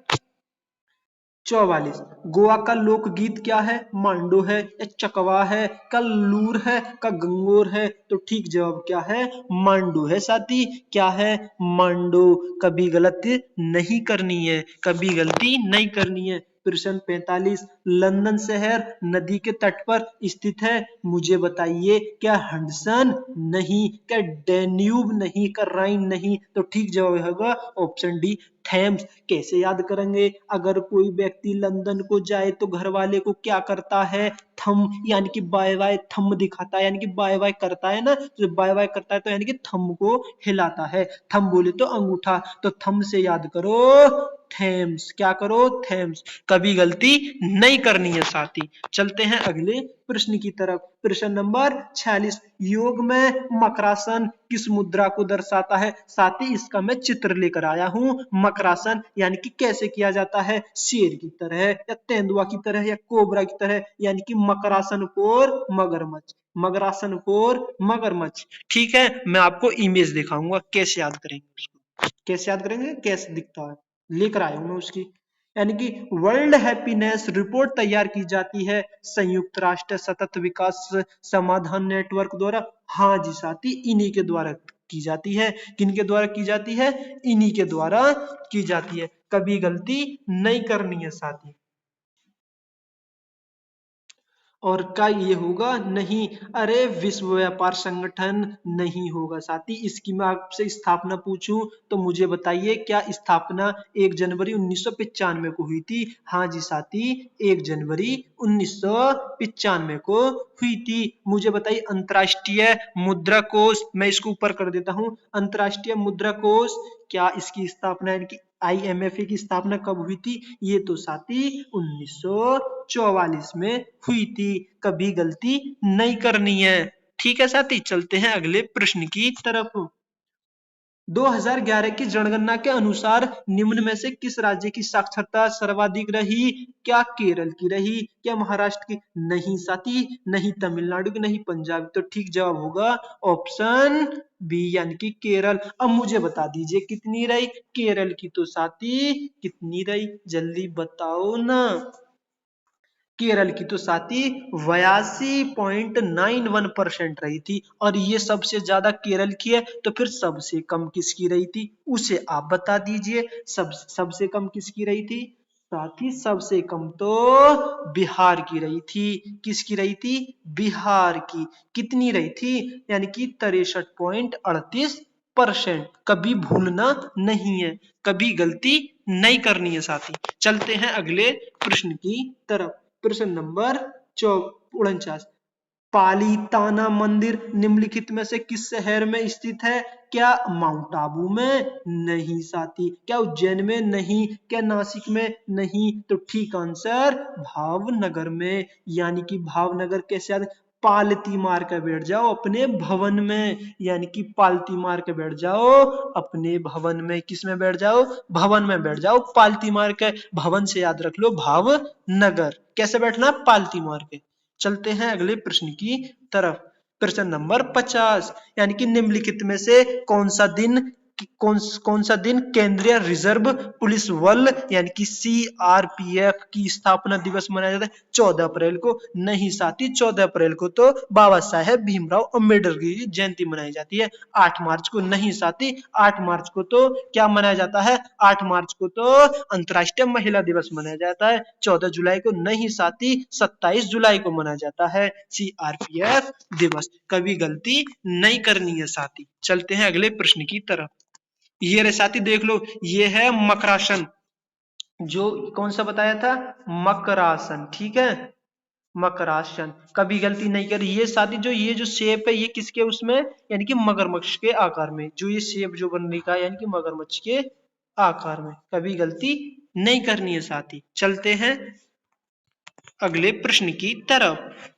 44। गोवा का लोकगीत क्या है? मांडो है या चकवा है का लूर है का गंगोर है? तो ठीक जवाब क्या है? मांडो है साथी। क्या है? मांडो। कभी गलती नहीं करनी है, कभी गलती नहीं करनी है। प्रश्न 45। लंदन शहर नदी के तट पर स्थित है, मुझे बताइए क्या हडसन नहीं, क्या डेन्यूब नहीं, क्या राइन नहीं? तो ठीक जवाब होगा ऑप्शन डी थेम्स। कैसे याद करेंगे? अगर कोई व्यक्ति लंदन को जाए तो घर वाले को क्या करता है? थम यानी कि बाय बाय थम दिखाता है, यानी कि बाय बाय करता है ना, तो बाय बाय करता है तो यानी कि थम को हिलाता है। थम बोले तो अंगूठा, तो थम से याद करो थेम्स। क्या करो? थेम्स। कभी गलती नहीं करनी है साथी। चलते हैं अगले प्रश्न की तरफ। प्रश्न नंबर 46। योग में मकरासन किस मुद्रा को दर्शाता है? साथी इसका मैं चित्र लेकर आया हूं। मकरासन यानी कि कैसे किया जाता है? शेर की तरह या तेंदुआ की तरह या कोबरा की तरह, यानी कि मकरासन और मगरमच्छ। मगरासन और मगरमच्छ। ठीक है, मैं आपको इमेज दिखाऊंगा कैसे याद करेंगे उसको। कैसे याद करेंगे? कैसे दिखता है, लेकर आया हूं मैं उसकी। यानी कि वर्ल्ड हैप्पीनेस रिपोर्ट तैयार की जाती है संयुक्त राष्ट्र सतत विकास समाधान नेटवर्क द्वारा। हाँ जी साथी, इन्हीं के द्वारा की जाती है। किनके द्वारा की जाती है? इन्हीं के द्वारा की जाती है। कभी गलती नहीं करनी है साथी। और क्या ये होगा? नहीं। अरे विश्व व्यापार संगठन नहीं होगा साथी। इसकी मैं आपसे स्थापना पूछूं तो मुझे बताइए क्या स्थापना 1 जनवरी 1995 को हुई थी? हाँ जी साथी, 1 जनवरी 1995 को हुई थी। मुझे बताइए अंतर्राष्ट्रीय मुद्रा कोष, मैं इसको ऊपर कर देता हूं। अंतर्राष्ट्रीय मुद्रा कोष, क्या इसकी स्थापना यानी कि आईएमएफ की स्थापना कब हुई थी? ये तो साथी 1944 में हुई थी। कभी गलती नहीं करनी है। ठीक है साथी, चलते हैं अगले प्रश्न की तरफ। 2011 की जनगणना के अनुसार निम्न में से किस राज्य की साक्षरता सर्वाधिक रही? क्या केरल की रही? क्या महाराष्ट्र की? नहीं साथी, नहीं तमिलनाडु की, नहीं पंजाब। तो ठीक जवाब होगा ऑप्शन बी यानी कि केरल। अब मुझे बता दीजिए कितनी रही केरल की? तो साथी कितनी रही, जल्दी बताओ ना। केरल की तो साथी 82.91% रही थी। और ये सबसे ज्यादा केरल की है, तो फिर सबसे कम किसकी रही थी उसे आप बता दीजिए। सबसे कम किसकी रही थी? साथी सबसे कम तो बिहार की रही थी। किसकी रही थी? बिहार की। कितनी रही थी? यानी कि 63.38%। कभी भूलना नहीं है, कभी गलती नहीं करनी है साथी। चलते हैं अगले प्रश्न की तरफ। प्रश्न नंबर 49। पालीताना मंदिर निम्नलिखित में से किस शहर में स्थित है? क्या माउंट आबू में? नहीं साथी। क्या उज्जैन में? नहीं। क्या नासिक में? नहीं। तो ठीक आंसर भावनगर में। यानी कि भावनगर कैसे याद? पालती मार कर बैठ जाओ अपने भवन में, यानी कि पालती मार के बैठ जाओ अपने भवन में। किस में बैठ जाओ? भवन में बैठ जाओ पालती मार के। भवन से याद रख लो भावनगर। कैसे बैठना? पालती मार के। चलते हैं अगले प्रश्न की तरफ। प्रश्न नंबर 50। यानी कि निम्नलिखित में से कौन सा दिन केंद्रीय रिजर्व पुलिस बल यानी कि सीआरपीएफ की स्थापना दिवस मनाया जाता है? 14 अप्रैल को। नहीं साथी, 14 अप्रैल को तो बाबा साहेब भीमराव अम्बेडकर की जयंती मनाई जाती है। 8 मार्च को नहीं साथी, 8 मार्च को तो क्या मनाया जाता है? 8 मार्च को तो अंतर्राष्ट्रीय महिला दिवस मनाया जाता है। 14 जुलाई को नहीं साथी, 27 जुलाई को मनाया जाता है सीआरपीएफ दिवस। कभी गलती नहीं करनी है साथी। चलते हैं अगले प्रश्न की तरफ। ये रे साथी देख लो, ये है मकरासन। जो कौन सा बताया था? मकरासन। ठीक है, मकरासन। कभी गलती नहीं करी। ये साथी जो ये जो शेप है ये किसके उसमें, यानी कि मगरमच्छ के आकार में। जो ये शेप जो बन रही है यानी कि मगरमच्छ के आकार में। कभी गलती नहीं करनी है साथी। चलते हैं अगले प्रश्न की तरफ।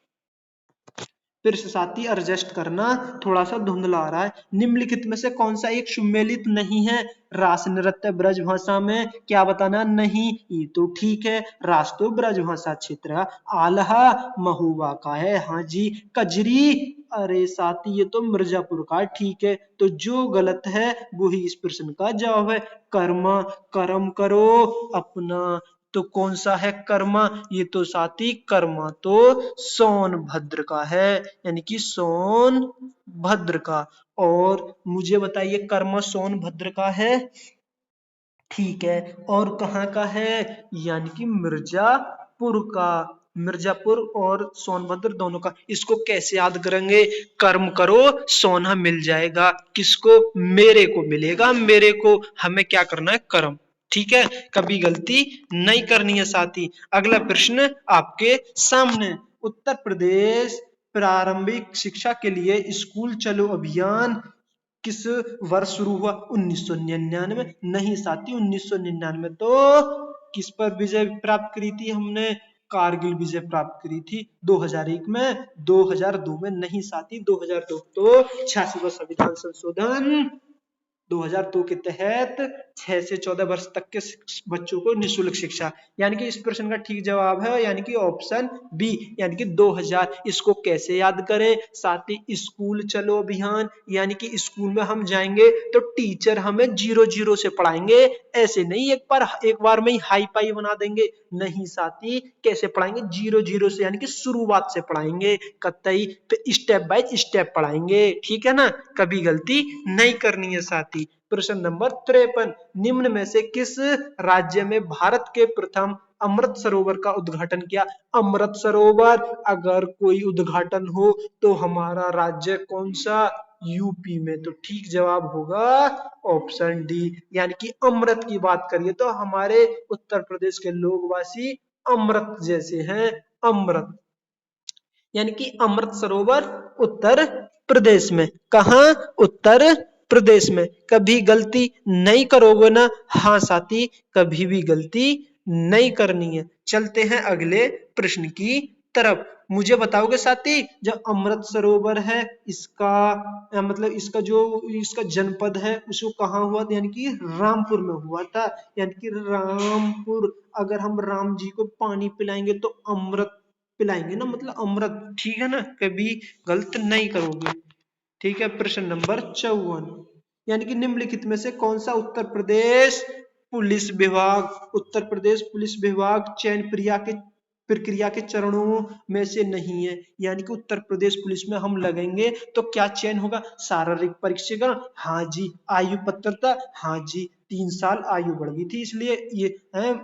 फिर से साथी एडजस्ट करना, थोड़ा सा धुंधला आ रहा है। निम्नलिखित में से कौन सा एक सुमेलित नहीं है? रास नृत्य ब्रज भाषा में? क्या बताना? नहीं। ये तो ठीक है, रास तो ब्रज भाषा क्षेत्र है। आल्हा महुआ का है। हाँ जी। कजरी, अरे साथी ये तो मिर्जापुर का। ठीक है, तो जो गलत है वही इस प्रश्न का जवाब है। कर्म, कर्म करो अपना, तो कौन सा है कर्मा? ये तो साथी कर्मा तो सोनभद्र का है, यानी कि सोनभद्र का। और मुझे बताइए कर्मा सोनभद्र का है, ठीक है, और कहाँ का है? यानी कि मिर्जापुर का। मिर्जापुर और सोनभद्र दोनों का। इसको कैसे याद करेंगे? कर्म करो सोना मिल जाएगा। किसको? मेरे को मिलेगा, मेरे को। हमें क्या करना है? कर्म। ठीक है, कभी गलती नहीं करनी है साथी। अगला प्रश्न आपके सामने। उत्तर प्रदेश प्रारंभिक शिक्षा के लिए स्कूल चलो अभियान किस वर्ष शुरू हुआ? 1999। नहीं साथी, 1999 तो किस पर विजय प्राप्त करी थी हमने? कारगिल विजय प्राप्त करी थी। 2001 में, 2002 में नहीं साथी, 2002 तो 86वां संविधान संशोधन 2002 के तहत 6 से 14 वर्ष तक के बच्चों को निःशुल्क शिक्षा। यानी कि इस प्रश्न का ठीक जवाब है यानी कि ऑप्शन बी, यानी कि 2000। इसको कैसे याद करें साथी? स्कूल चलो अभियान, यानी कि स्कूल में हम जाएंगे तो टीचर हमें 0 0 से पढ़ाएंगे। ऐसे नहीं एक बार में ही हाई पाई बना देंगे। नहीं साथी, कैसे पढ़ाएंगे? 0 0 से, यानी कि शुरुआत से पढ़ाएंगे कतई, फिर स्टेप बाय स्टेप पढ़ाएंगे। ठीक है ना, कभी गलती नहीं करनी है साथी। प्रश्न नंबर 53। निम्न में से किस राज्य में भारत के प्रथम अमृत सरोवर का उद्घाटन किया? अमृत सरोवर अगर कोई उद्घाटन हो तो हमारा राज्य कौन सा? यूपी में। तो ठीक जवाब होगा ऑप्शन डी, यानी कि अमृत की बात करिए तो हमारे उत्तर प्रदेश के लोगवासी अमृत जैसे हैं। अमृत, यानी कि अमृत सरोवर उत्तर प्रदेश में। कहाँ? उत्तर प्रदेश में। कभी गलती नहीं करोगे ना? हाँ साथी, कभी भी गलती नहीं करनी है। चलते हैं अगले प्रश्न की तरफ। मुझे बताओगे साथी, जो अमृत सरोवर है इसका मतलब इसका जनपद है उसको कहाँ हुआ था? यानी कि रामपुर में हुआ था। यानी कि रामपुर। अगर हम राम जी को पानी पिलाएंगे तो अमृत पिलाएंगे ना, मतलब अमृत। ठीक है ना, कभी गलत नहीं करोगे। ठीक है, प्रश्न नंबर 54। यानी कि निम्नलिखित में से कौन सा उत्तर प्रदेश पुलिस विभाग चयन प्रक्रिया के चरणों में से नहीं है? यानी कि उत्तर प्रदेश पुलिस में हम लगेंगे तो क्या चयन होगा? शारीरिक परीक्षण, हाँ जी। आयु पत्रता, हाँ जी। 3 साल आयु बढ़ गई थी इसलिए ये है,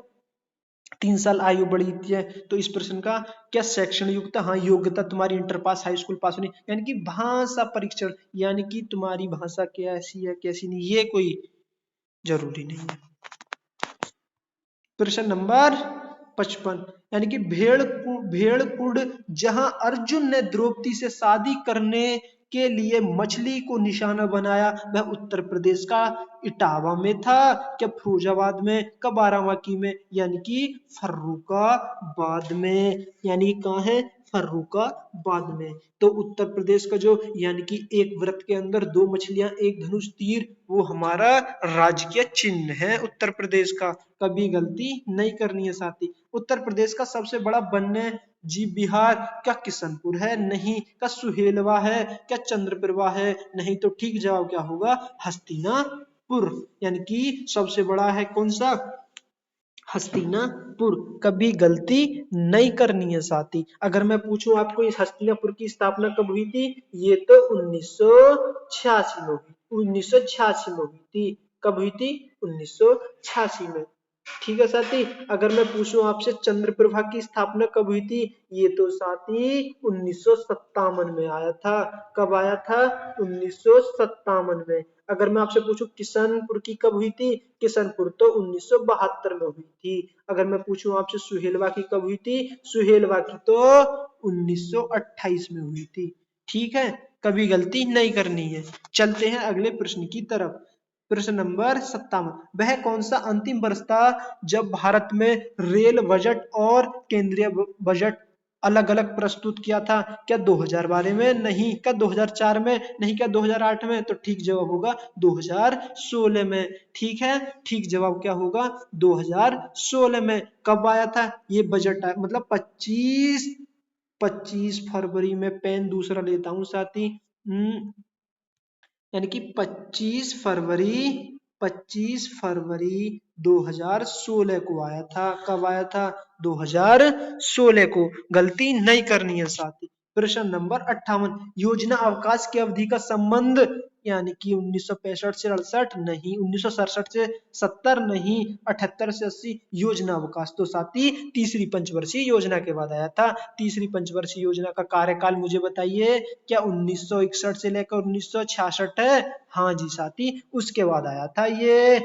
3 साल आयु बढ़ी है। तो इस प्रश्न का क्या शैक्षणिक योग्यता? हाँ, योग्यता तुम्हारी इंटर पास, हाई स्कूल पास होनी। यानी कि भाषा परीक्षण, यानी कि तुम्हारी भाषा कैसी है कैसी नहीं, ये कोई जरूरी नहीं है। प्रश्न नंबर 55। यानी कि भेड़कुंड जहां अर्जुन ने द्रौपदी से शादी करने के लिए मछली को निशाना बनाया, वह उत्तर प्रदेश का इटावा में था, क्या फिरोजाबाद में, क्या बाराबंकी में? यानी कि फर्रुखाबाद में। यानी कहाँ है? फर्रुखाबाद में। तो उत्तर प्रदेश का जो, यानी कि एक व्रत के अंदर 2 मछलियां, एक धनुष तीर, वो हमारा राजकीय चिन्ह है उत्तर प्रदेश का। कभी गलती नहीं करनी है साथी। उत्तर प्रदेश का सबसे बड़ा वन्य जीव विहार क्या किशनपुर है? नहीं। क्या सुहेलवा है? क्या चंद्रप्रभा है? नहीं। तो ठीक जवाब क्या होगा? हस्तिनापुर। यानी कि सबसे बड़ा है कौन सा? हस्तिनापुर। कभी गलती नहीं करनी है साथी। अगर मैं पूछूं आपको इस हस्तिनापुर की स्थापना कब हुई थी? ये तो 1986 में हुई, 1986 में हुई थी। कब हुई थी? 1986 में। ठीक है साथी। अगर मैं पूछूं आपसे चंद्रप्रभा की स्थापना कब हुई थी? ये तो साथी 1957 में आया था। कब आया था? 1957 में। अगर मैं आपसे पूछूं किशनपुर की कब हुई थी? किशनपुर तो 1972 में हुई थी। अगर मैं पूछूं आपसे सुहेलवा की कब हुई थी? सुहेलवा की तो 1928 में हुई थी। ठीक है, कभी गलती नहीं करनी है। चलते हैं अगले प्रश्न की तरफ। प्रश्न नंबर 57। वह कौन सा अंतिम वर्ष था जब भारत में रेल बजट और केंद्रीय बजट अलग अलग प्रस्तुत किया था? क्या 2012 में? नहीं। क्या 2004 में? नहीं। क्या 2008 में? तो ठीक जवाब होगा 2016 में। ठीक है, ठीक जवाब क्या होगा? 2016 में। कब आया था ये बजट? मतलब 25 फरवरी में। पेन दूसरा लेता हूं साथी। यानी कि 25 फरवरी 25 फरवरी 2016 को आया था। कब आया था? 2016 को। गलती नहीं करनी है साथी। प्रश्न नंबर 58, योजना अवकाश की अवधि का संबंध यानी कि 1965 से 68 नहीं, 1967 से 70 नहीं, 78 से 80 योजना अवकाश तो साथी तीसरी पंचवर्षीय योजना के बाद आया था। तीसरी पंचवर्षीय योजना का कार्यकाल मुझे बताइए, क्या 1961 से लेकर 1966 है? हाँ जी साथी, उसके बाद आया था ये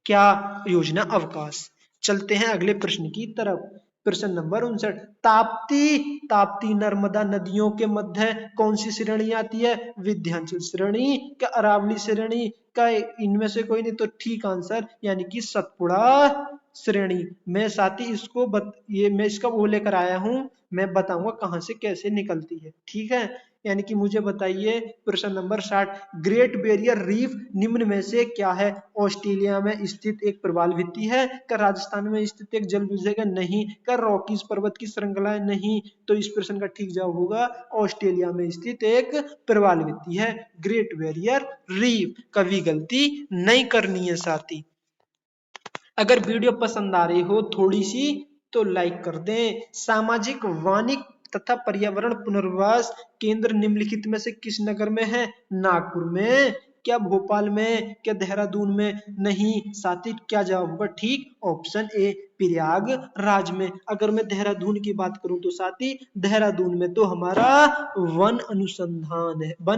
क्या योजना अवकाश। चलते हैं अगले प्रश्न की तरफ। प्रश्न नंबर 59, ताप्ती नर्मदा नदियों के मध्य कौन सी श्रेणी आती है? विंध्याचल श्रेणी क्या अरावली श्रेणी का? इनमें से कोई नहीं, तो ठीक आंसर यानी कि सतपुड़ा श्रेणी। मैं साथी ये मैं इसका वो लेकर आया हूं, मैं बताऊंगा कहां से कैसे निकलती है, ठीक है। यानी कि मुझे बताइए प्रश्न नंबर 60, ग्रेट बैरियर रीफ निम्न में से क्या है? ऑस्ट्रेलिया में स्थित एक प्रवाल भित्ति है? क्या राजस्थान में स्थित एक जलविजय का? नहीं। क्या रॉकीज पर्वत की श्रृंखला है? नहीं। तो इस प्रश्न का ठीक जवाब होगा ऑस्ट्रेलिया में स्थित एक प्रवाल भित्ति है ग्रेट बैरियर रीफ। कभी गलती नहीं करनी है साथी। अगर वीडियो पसंद आ रही हो थोड़ी सी तो लाइक कर दें। सामाजिक वानिक तथा पर्यावरण पुनर्वास केंद्र निम्नलिखित में से किस नगर में है? नागपुर में क्या भोपाल में क्या देहरादून में? नहीं साथी, क्या जवाब होगा? ठीक ऑप्शन ए प्रयागराज में। अगर मैं देहरादून की बात करूं तो साथी देहरादून में तो हमारा वन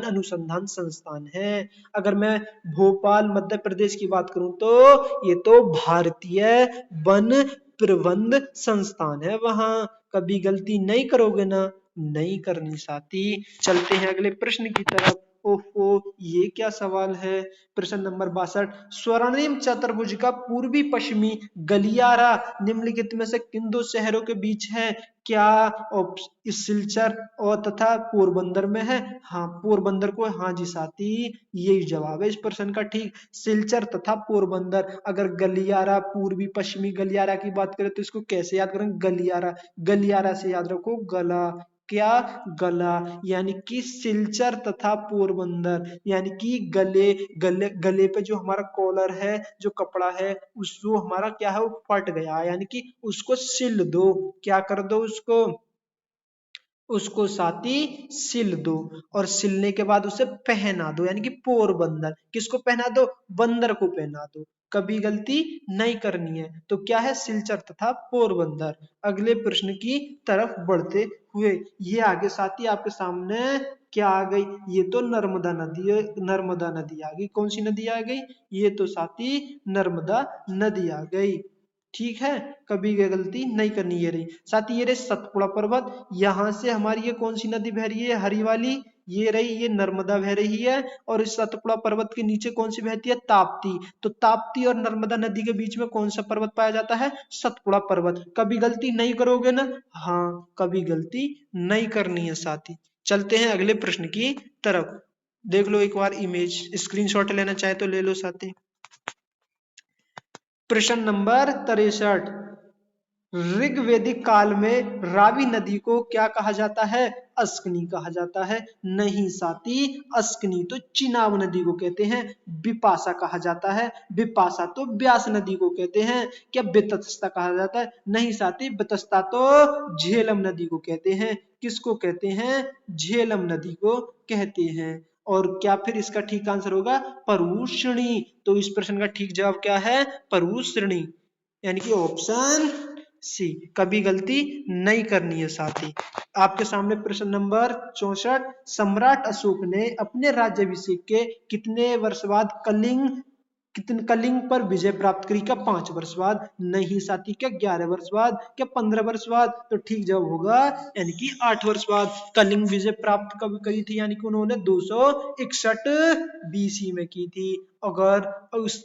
अनुसंधान संस्थान है। अगर मैं भोपाल मध्य प्रदेश की बात करूं तो ये तो भारतीय वन प्रबंध संस्थान है वहां। कभी गलती नहीं करोगे ना? नहीं करनी साथी। चलते हैं अगले प्रश्न की तरफ। ओहो, ये क्या सवाल है? प्रश्न नंबर 62, स्वर्णिम चतुर्भुज का पूर्वी पश्चिमी गलियारा निम्नलिखित में से किन दो शहरों के बीच है? क्या सिलचर और तथा पोरबंदर में है? हाँ पोरबंदर को, हाँ जी साथी यही जवाब है इस प्रश्न का। ठीक सिलचर तथा पोरबंदर। अगर गलियारा पूर्वी पश्चिमी गलियारा की बात करें तो इसको कैसे याद करें? गलियारा, गलियारा से याद रखो गला, क्या गला, यानी कि सिलचर तथा पोरबंदर यानी कि गले पे जो हमारा कॉलर है, जो कपड़ा है उसको हमारा क्या है, वो फट गया यानी कि उसको सिल दो। क्या कर दो उसको साथी सिल दो, और सिलने के बाद उसे पहना दो यानी कि पोरबंदर। किसको पहना दो? बंदर को पहना दो। कभी गलती नहीं करनी है। तो क्या है? सिलचर तथा पोरबंदर। अगले प्रश्न की तरफ बढ़ते हुए ये आगे साथी आपके सामने क्या आ गई? ये तो नर्मदा नदी है, नर्मदा नदी आ गई। कौन सी नदी आ गई? ये तो साथी नर्मदा नदी आ गई। ठीक है, कभी गलती नहीं करनी। ये रही साथी, ये रही सतपुड़ा पर्वत। यहाँ से हमारी ये कौन सी नदी बह रही है? हरी वाली, ये रही, ये नर्मदा बह रही है। और इस सतपुड़ा पर्वत के नीचे कौन सी बहती है? ताप्ती। तो ताप्ती और नर्मदा नदी के बीच में कौन सा पर्वत पाया जाता है? सतपुड़ा पर्वत। कभी गलती नहीं करोगे ना? हाँ, कभी गलती नहीं करनी है साथी। चलते हैं अगले प्रश्न की तरफ। देख लो एक बार इमेज, स्क्रीनशॉट लेना चाहे तो ले लो साथी। प्रश्न नंबर 63, ऋग्वेदिक काल में रावी नदी को क्या कहा जाता है? अस्कनी कहा जाता है। नहीं साथी, अस्कनी तो चिनाब नदी को कहते हैं। बिपाशा कहा जाता है। बिपाशा तो ब्यास नदी को कहते हैं। क्या बेतस्ता कहा जाता है? नहीं साथी, बेतस्ता तो झेलम नदी को कहते हैं। किसको कहते हैं? झेलम नदी को कहते हैं। और क्या फिर इसका ठीक आंसर होगा? परूषणी। तो इस प्रश्न का ठीक जवाब क्या है? परूषणी, यानी कि ऑप्शन सी। कभी गलती नहीं करनी है साथी। आपके सामने प्रश्न नंबर 64, सम्राट अशोक ने अपने राज्याभिषेक के कितने वर्ष बाद कलिंग पर विजय प्राप्त करी? क्या 5 वर्ष बाद? नहीं साथी, क्या 11 वर्ष बाद? क्या 15 वर्ष बाद? तो ठीक जवाब होगा यानी कि 8 वर्ष बाद कलिंग विजय प्राप्त कब करी थी? यानी कि उन्होंने 261 बीसी में की थी। अगर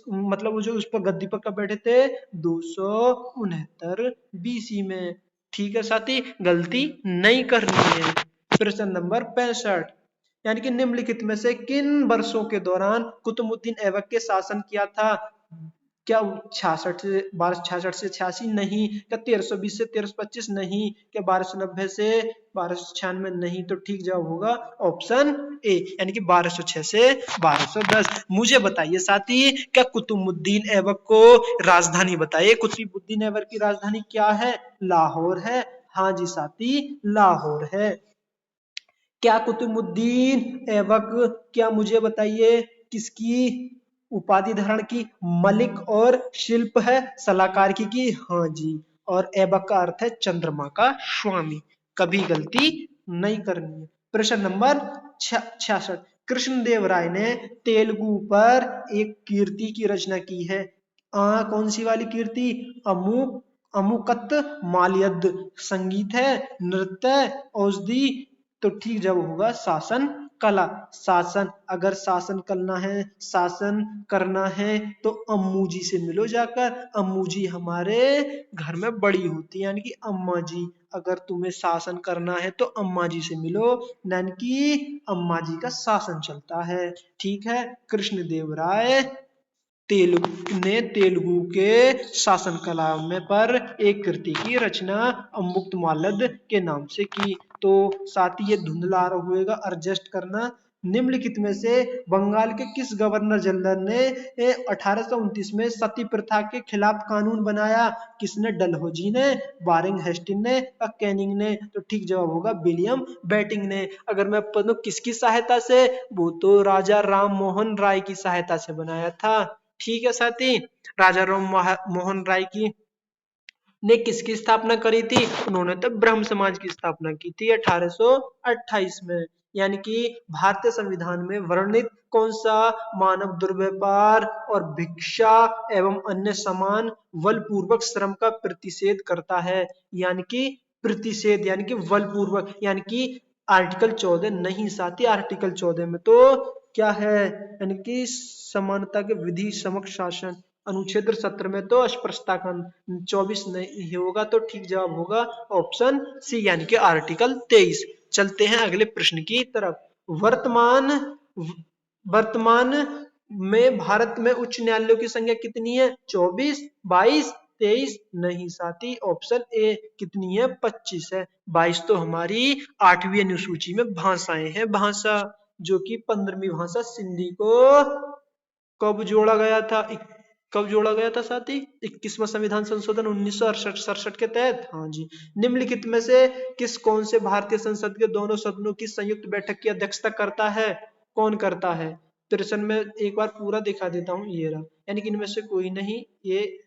मतलब वो जो उस पर गद्दी पर कब बैठे थे? 269 बीसी में। ठीक है साथी, गलती नहीं करनी है। प्रश्न नंबर 65, यानी कि निम्नलिखित में से किन वर्षों के दौरान कुतुबुद्दीन ऐबक के शासन किया था? क्या 66 से 1266 से 86 नहीं, क्या 1320 से 1325 नहीं, क्या 1290 से 1296 नहीं, तो ठीक जवाब होगा ऑप्शन ए यानी कि 1206 से 1210। मुझे बताइए साथी, क्या कुतुबुद्दीन ऐबक को राजधानी बताइए, कुतुबुद्दीन ऐबक की राजधानी क्या है? लाहौर है। हाँ जी साथी, लाहौर है। क्या कुतुबुद्दीन ऐबक, क्या मुझे बताइए किसकी उपाधि धारण की? मलिक और शिल्प है सलाहकार की? हाँ जी। और ऐबक का अर्थ है चंद्रमा का स्वामी। कभी गलती नहीं करनी है। प्रश्न नंबर 66, कृष्णदेव राय ने तेलुगु पर एक कीर्ति की रचना की है। कौन सी वाली कीर्ति? अमुक अमुकत माल्यद। संगीत है, नृत्य, औषधि, तो ठीक जब होगा शासन कला। शासन, अगर शासन करना है, शासन करना है तो अम्मू जी से मिलो जाकर। अम्मू जी हमारे घर में बड़ी होती है यानी कि अम्मा जी। अगर तुम्हें शासन करना है तो अम्मा जी से मिलो, यानी कि अम्मा जी का शासन चलता है। ठीक है, कृष्णदेव राय तेलुगु के शासन कला में पर एक कृति की रचना अमुक्तमाल्यद के नाम से की। तो साथ ही ये धुंधला होएगा, एडजस्ट करना। निम्नलिखित में से बंगाल के किस गवर्नर जनरल ने 1829 में सती प्रथा के खिलाफ कानून बनाया? किसने? डलहौजी ने, वारेन हेस्टिंग ने, कैनिंग ने, तो ठीक जवाब होगा विलियम बेंटिंक ने। अगर मैं पढ़ूं किसकी सहायता से, वो तो राजा राम मोहन राय की सहायता से बनाया था। ठीक है साथी, राजा राम मोहन राय की ने किसकी स्थापना करी थी? उन्होंने तो ब्रह्म समाज की स्थापना की थी 1828 में। यानी कि भारतीय संविधान में वर्णित कौन सा मानव दुर्व्यापार और भिक्षा एवं अन्य समान बलपूर्वक श्रम का प्रतिषेध करता है? यानी कि प्रतिषेध यानी कि बलपूर्वक, यानी कि आर्टिकल 14 नहीं साथी। आर्टिकल 14 में तो क्या है, यानी कि समानता के विधि समक्ष शासन। अनुच्छेद 17 में तो अस्पृश्यता का 24 नहीं होगा, तो ठीक जवाब होगा ऑप्शन सी यानी कि आर्टिकल 23। चलते हैं अगले प्रश्न की तरफ। वर्तमान वर्तमान में भारत में उच्च न्यायालयों की संख्या कितनी है? 24, 22, 23 नहीं साथी, ऑप्शन ए कितनी है? 25 है। 22 तो हमारी 8वीं अनुसूची में भाषाएं हैं। भाषा जो कि 15वीं भाषा सिंधी को कब जोड़ा गया था? कब जोड़ा गया था साथी? 21वां संविधान संशोधन 1967 के तहत। हाँ जी। निम्नलिखित में से कौन से भारतीय संसद के दोनों सदनों की संयुक्त बैठक की अध्यक्षता करता है? कौन करता है? प्रश्न में एक बार पूरा दिखा देता हूँ, ये रहा। यानी कि इनमें से कोई नहीं। ये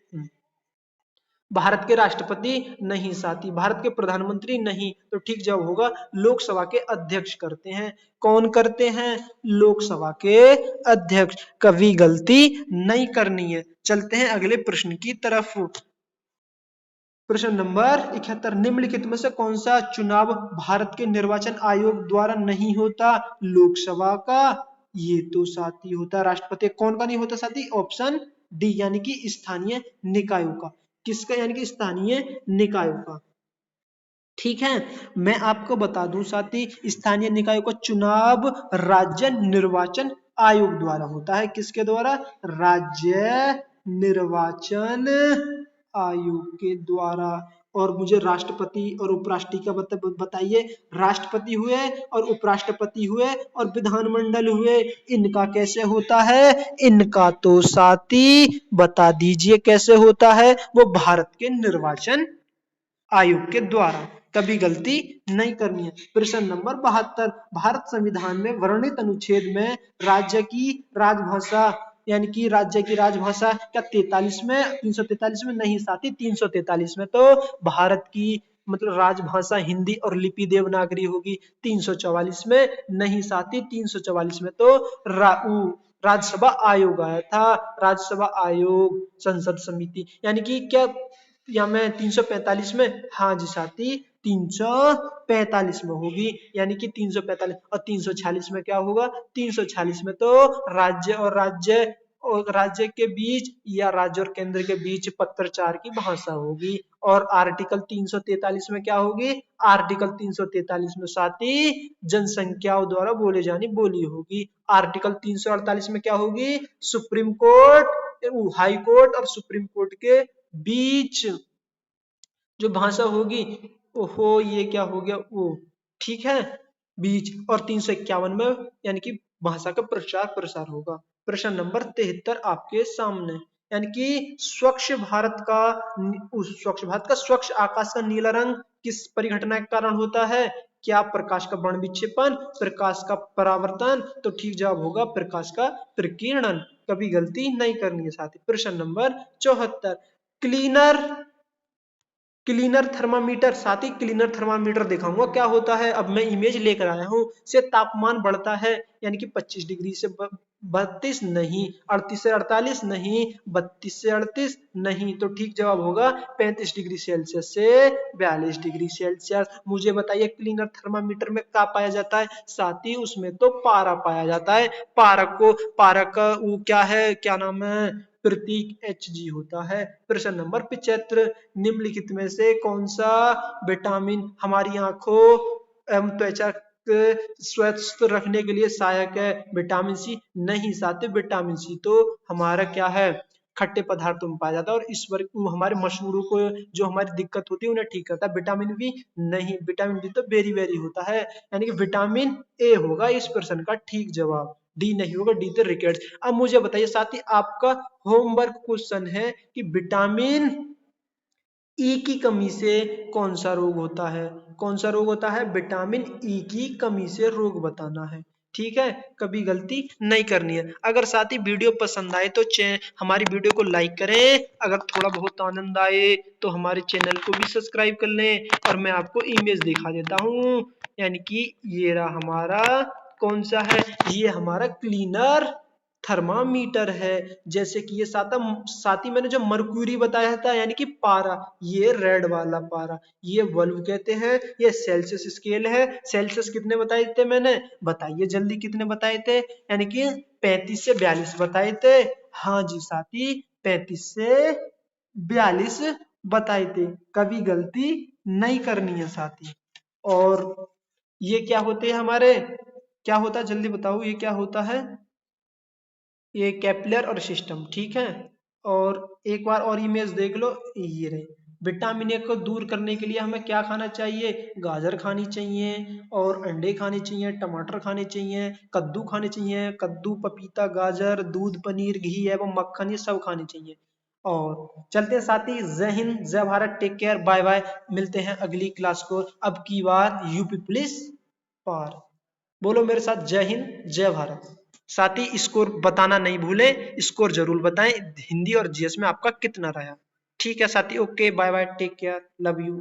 भारत के राष्ट्रपति नहीं साथी, भारत के प्रधानमंत्री नहीं, तो ठीक जवाब होगा लोकसभा के अध्यक्ष करते हैं। कौन करते हैं? लोकसभा के अध्यक्ष। कभी गलती नहीं करनी है। चलते हैं अगले प्रश्न की तरफ। प्रश्न नंबर 71, निम्नलिखित में से कौन सा चुनाव भारत के निर्वाचन आयोग द्वारा नहीं होता? लोकसभा का। ये तो साथी होता राष्ट्रपति। कौन का नहीं होता साथी? ऑप्शन डी यानी कि स्थानीय निकायों का। किसका? यानी कि स्थानीय निकायों का। ठीक है, मैं आपको बता दूं साथी, स्थानीय निकायों का चुनाव राज्य निर्वाचन आयोग द्वारा होता है। किसके द्वारा? राज्य निर्वाचन आयोग के द्वारा। और मुझे राष्ट्रपति और उपराष्ट्रपति का बताइए। राष्ट्रपति हुए और उपराष्ट्रपति हुए और विधानमंडल हुए, इनका कैसे होता है? इनका तो साथी बता दीजिए कैसे होता है? वो भारत के निर्वाचन आयोग के द्वारा। कभी गलती नहीं करनी है। प्रश्न नंबर 72, भारत संविधान में वर्णित अनुच्छेद में राज्य की राजभाषा, यानी कि राज्य की राजभाषा क्या 43 में 343 में? नहीं साथी, 343 में तो भारत की मतलब राजभाषा हिंदी और लिपि देवनागरी होगी। 344 में नहीं साथी, 344 में तो राज्यसभा आयोग आया था। राज्यसभा आयोग, संसद समिति, यानी कि क्या या मैं 345 में? हाँ जी साथी, 345 में होगी। यानी कि 345 और 346 में क्या होगा? 346 में तो राज्य के बीच या राज्य और केंद्र के बीच पत्राचार की भाषा होगी। और आर्टिकल 343 में क्या होगी? आर्टिकल 343 में साथी जनसंख्याओं द्वारा बोले जानी बोली होगी। आर्टिकल 348 में क्या होगी? सुप्रीम कोर्ट हाई कोर्ट और सुप्रीम कोर्ट के बीच जो भाषा होगी, ओहो ये क्या हो गया वो, ठीक है, बीच। और 351 में यानी कि भाषा का प्रचार प्रसार होगा। प्रश्न नंबर 73 आपके सामने, यानी कि स्वच्छ भारत का स्वच्छ आकाश का नीला रंग किस परिघटना के कारण होता है? क्या प्रकाश का वर्ण विक्षेपण, प्रकाश का परावर्तन? तो ठीक जवाब होगा प्रकाश का प्रकीर्णन। कभी गलती नहीं करनी है साथी। प्रश्न नंबर 74, क्लीनर क्लीनर थर्मामीटर, साथ ही क्लीनर थर्मामीटर दिखाऊंगा क्या होता है। अब मैं इमेज लेकर आया हूं, से तापमान बढ़ता है यानी कि 25 डिग्री से 32 नहीं, 38 से 48 नहीं, 32 से 38 नहीं, तो ठीक जवाब होगा 35 डिग्री सेल्सियस से 42 डिग्री सेल्सियस। मुझे बताइए क्लीनर थर्मामीटर में क्या पाया जाता है? साथ ही उसमें तो पारा पाया जाता है। पारा का वो क्या है, क्या नाम है, प्रतीक Hg होता है। प्रश्न नंबर 75, निम्नलिखित में से कौन सा विटामिन हमारी आंखों एवं त्वचा स्वस्थ रखने के लिए सहायक है? विटामिन सी नहीं साथी, विटामिन सी तो हमारा क्या है, खट्टे पदार्थों में पाया जाता है और इस वर्ग हमारे मशहूरों को जो हमारी दिक्कत होती है उन्हें ठीक करता है। विटामिन बी नहीं, विटामिन बी तो बेरी बेरी होता है, यानी कि विटामिन ए होगा इस प्रश्न का ठीक जवाब। डी नहीं होगा, डी तो रिकेट्स। अब मुझे बताइए साथी, आपका होमवर्क क्वेश्चन है कि विटामिन ई की कमी से कौन सा रोग होता है? कौन सा रोग होता है? विटामिन ई की कमी से रोग बताना है, ठीक है, कभी गलती नहीं करनी है। अगर साथी वीडियो पसंद आए तो हमारी वीडियो को लाइक करें, अगर थोड़ा बहुत आनंद आए तो हमारे चैनल को भी सब्सक्राइब कर लें। और मैं आपको इमेज दिखा देता हूँ, यानी कि ये रहा हमारा, कौन सा है, ये हमारा क्लीनर थर्मामीटर है। जैसे कि ये साथी मैंने जो मर्क्यूरी बताया था यानी कि पारा, ये रेड वाला पारा, ये वल्व कहते हैं। ये सेल्सियस स्केल है। सेल्सियस कितने बताए थे मैंने, बताइए जल्दी कितने बताए थे? यानी कि 35 से 42 बताए थे। हाँ जी साथी, 35 से 42 बताए थे, कभी गलती नहीं करनी है साथी। और ये क्या होते हैं हमारे, क्या होता है जल्दी बताओ, ये क्या होता है? ये कैपिलर और सिस्टम, ठीक है। और एक बार और इमेज देख लो, ये रहे। विटामिन ए को दूर करने के लिए हमें क्या खाना चाहिए? गाजर खानी चाहिए और अंडे खाने चाहिए, टमाटर खाने चाहिए, कद्दू खाने चाहिए, कद्दू, पपीता, गाजर, दूध, पनीर, घी एवं मक्खन, ये सब खाने चाहिए। और चलते हैं साथी, जय हिंद, जय Bharat, take care, bye bye. मिलते हैं अगली क्लास को, अब की बार यूपी पुलिस पार। बोलो मेरे साथ, जय हिंद जय भारत। साथ ही स्कोर बताना नहीं भूलें, स्कोर जरूर बताएं हिंदी और जीएस में आपका कितना रहा। ठीक है साथी, okay bye bye, take care, love you.